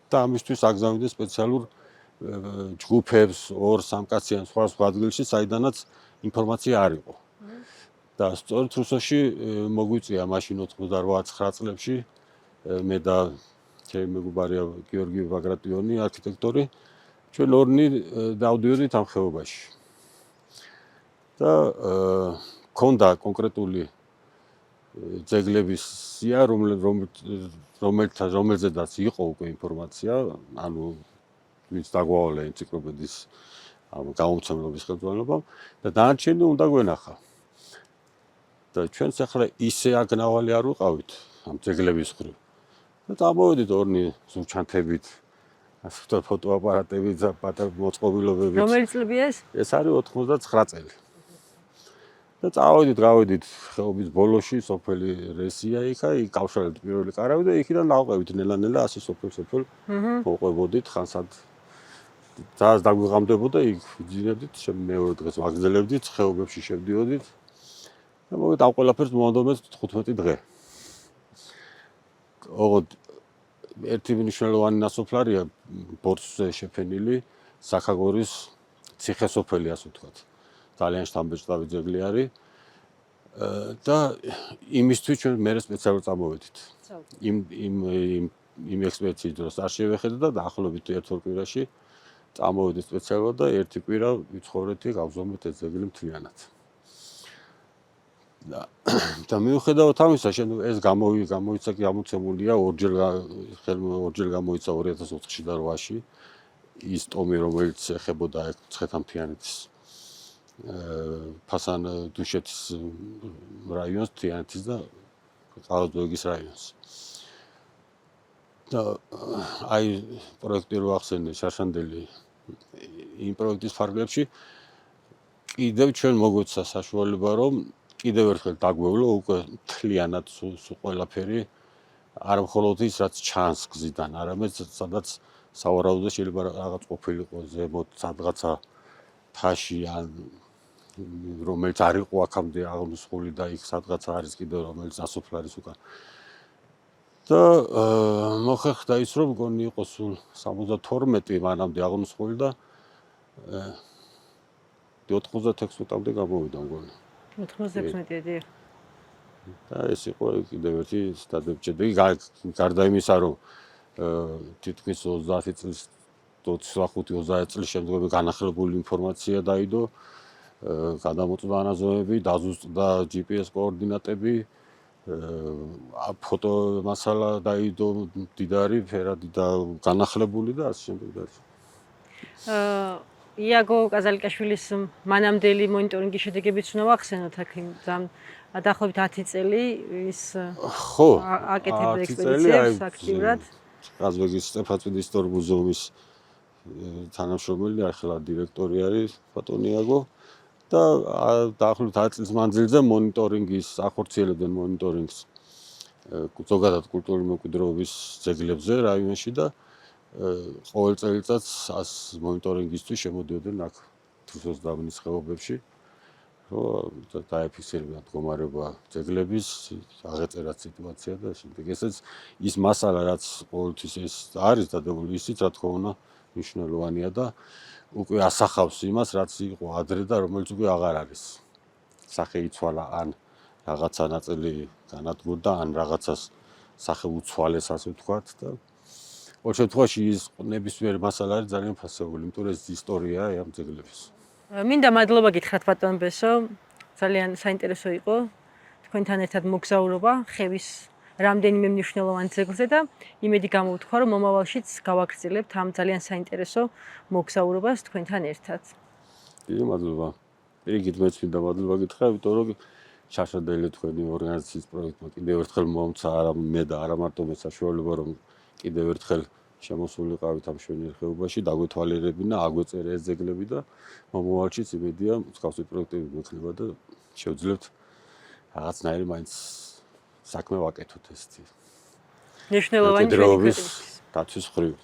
და ამისთვის აგზავნიდნენ სპეციალურ ჯგუფებს, 2-3 კაციან სხვა ადგილში, საიდანაც ინფორმაცია არ იყო. და სწორედ რუსოში მოგვიწია მაშინ 88-9 წლებში მე და ჩემი მეგობარია გიორგი ბაგრატიონი, არქიტექტორი, ჩვენ ორნი დავდიოდით ამ ხეობაში. და ქონდა კონკრეტული ძეგლების სია, რომელზედაც იყო უკვე ინფორმაცია, ანუ ვინც დაგვავალა ენციკლოპედიის ამ გამომცემლობის ხელმძღვანელობამ და დანარჩენი უნდა გვენახა. და ჩვენც ახლა ისე აგნავალი არ ვიყავით ამ ძეგლების ხრივ. და წამოვედით ორნი ზურჩანთებით, ასე ვთქვათ, ფოტოაპარატებით და პატარა მოწყობილობებით. რომელი წლებია ეს? ეს არის 99 წელი. და გავედით ხეობის ბოლოში, სოფელი რესია იქა, იქ გავშალეთ პირველი კარავი და იქიდან დავყევით ნელა-ნელა ასე სოფელ მოყვებოდით ხანსად. ძალს დაგვიღამდებოდა იქ ვიძინებდით, მეორე დღეს ვაგრძელებდით, ხეობებში შევდიოდით. და მოგეთ ამ ყველაფერს მომდომეს 15 დღე. ოღონდ ერთი მნიშვნელოვანი ნასოფლარია ბორცვზე შეფენილი საქაგორის ციხესოფელი, ასე ვთქვათ. ძალიან შთამბეჭდავი ძეგლი არის. და იმისთვის ჩვენ მერე სპეციალურად წამოვედით. იმ ექსპედიციის დროს არ შევეხედა და დაახლოებით ერთ-ორ კვირაში წამოვედით სპეციალურად და ერთი კვირა ვიცხოვრეთ იქ, გავზომეთ ეს ძეგლი მთლიანად. და მიუხედავად ამისა, ეს გამოიცა გამოცემულია ორჯერ გამოიცა 2004-ში და 2008-ში ის ტომი, რომელიც ეხებოდა ცხეთამთიანეთის ფასან დუშეთის რაიონს, თიანეთის და ყავაზბეგის რაიონს. და აი პროექტი რო ახსენე შარშანდელი იმ პროექტის ფარგლებში კიდევ ჩვენ მოგვეცა საშუალება, რომ კიდევ ერთხელ დაგვევლო უკვე მთლიანად სულ ყველაფერი, არა მხოლოდ ის, რაც ჩანს გზიდან, არამედ სადაც სავარაუდოდ შეიძლება რაღაც ყოფილიყო ზემოთ სადღაცა თაში ან რომელიც არ იყო აქამდე აღმოსხული და იქ სადღაცა არის კიდევ რომელიც ნასოფლარის უკან. და მოხერხდა ის, რომ მგონი იყო სულ 72 მანამდე აღმოსხული და 96-მდე გამოვიდა მგონი. 96-ი. და ეს იყო კიდევ ერთი სტადიები. გარდა იმისა, რომ თითქმის 30 წლის 25-30 წლის შემდგომი განახლებული ინფორმაცია დაიდო, გადამოწდა ანაზომები, დაზუსტდა GPS კოორდინატები, ფოტო მასალა დაიდო მდიდარი, ფერადი და განახლებული და ასე შემდეგ და ასე. იაგო კაზალიკაშვილის მანამდელი მონიტორინგის შედეგებიც უნდა ვახსენოთ აქ დაახლოებით 10 წელი ის აკეთებდა ექსპედიციებს აქტიურად. ყაზბეგის სტეფანწმინდის ისტორიულ მუზეუმის თანამშრომელი, ახლა დირექტორი არის ბატონი იაგო და დაახლოებით 10 წლის მანძილზე მონიტორინგის ახორციელებდნენ მონიტორინგს ზოგადად კულტურული მემკვიდრეობის ძეგლებზე რაიონში და ყოველ წელიწადს მონიტორინგისთვის შემოდიოდნენ აქ თრუსოს დაბნის ხეობებში, რომ დაეფიქსირებინათ მდგომარეობა ძეგლების, აღეწერათ სიტუაცია და შემდეგ. ესეც ის მასალა, რაც ყოველთვის ეს არის დადებული, ისიც რა თქმა უნდა მნიშვნელოვანია და უკვე ასახავს იმას, რაც იყო ადრე და რომელიც უკვე აღარ არის. სახე იცვალა ან რაღაცა ნაწილი განადგურდა, ან რაღაცას სახე უცვალეს, ასე ვთქვათ და ყოველ შემთხვევაში ის ნებისმიერი მასალა არის ძალიან ფასეული, იმიტომ რომ ეს ისტორიაა ამ ძეგლების. მინდა მადლობა გითხრათ ბატონ ბესო, ძალიან საინტერესო იყო თქვენთან ერთად მოგზაურობა ხევის რამდენიმე მნიშვნელოვან ძეგლზე და იმედი გამოვთქვა, რომ მომავალშიც გავაგრძელებთ ამ ძალიან საინტერესო მოგზაურობას თქვენთან ერთად. დიდი მადლობა. პირიქით მეც მინდა მადლობა გითხრა, იმიტომ რომ შარშანდელი თქვენი ორგანიზაციის პროექტმა კიდევ ერთხელ მომცა არა მე და არა მარტო მე საშუალება, რომ კიდევ ერთხელ შემოსულიყავით ამ შვენიერ ხეობაში, დაგვეთვალიერებინა, აგვეწერა ეს ძეგლები და მომავალშიც იმედია მსგავსი პროექტები მოხდება და შევძლებთ რაღაცნაირი მაინც საქმე ვაკეთოთ ესეთი. მნიშვნელოვანი მემკვიდრეობის დაცვის ხრივ.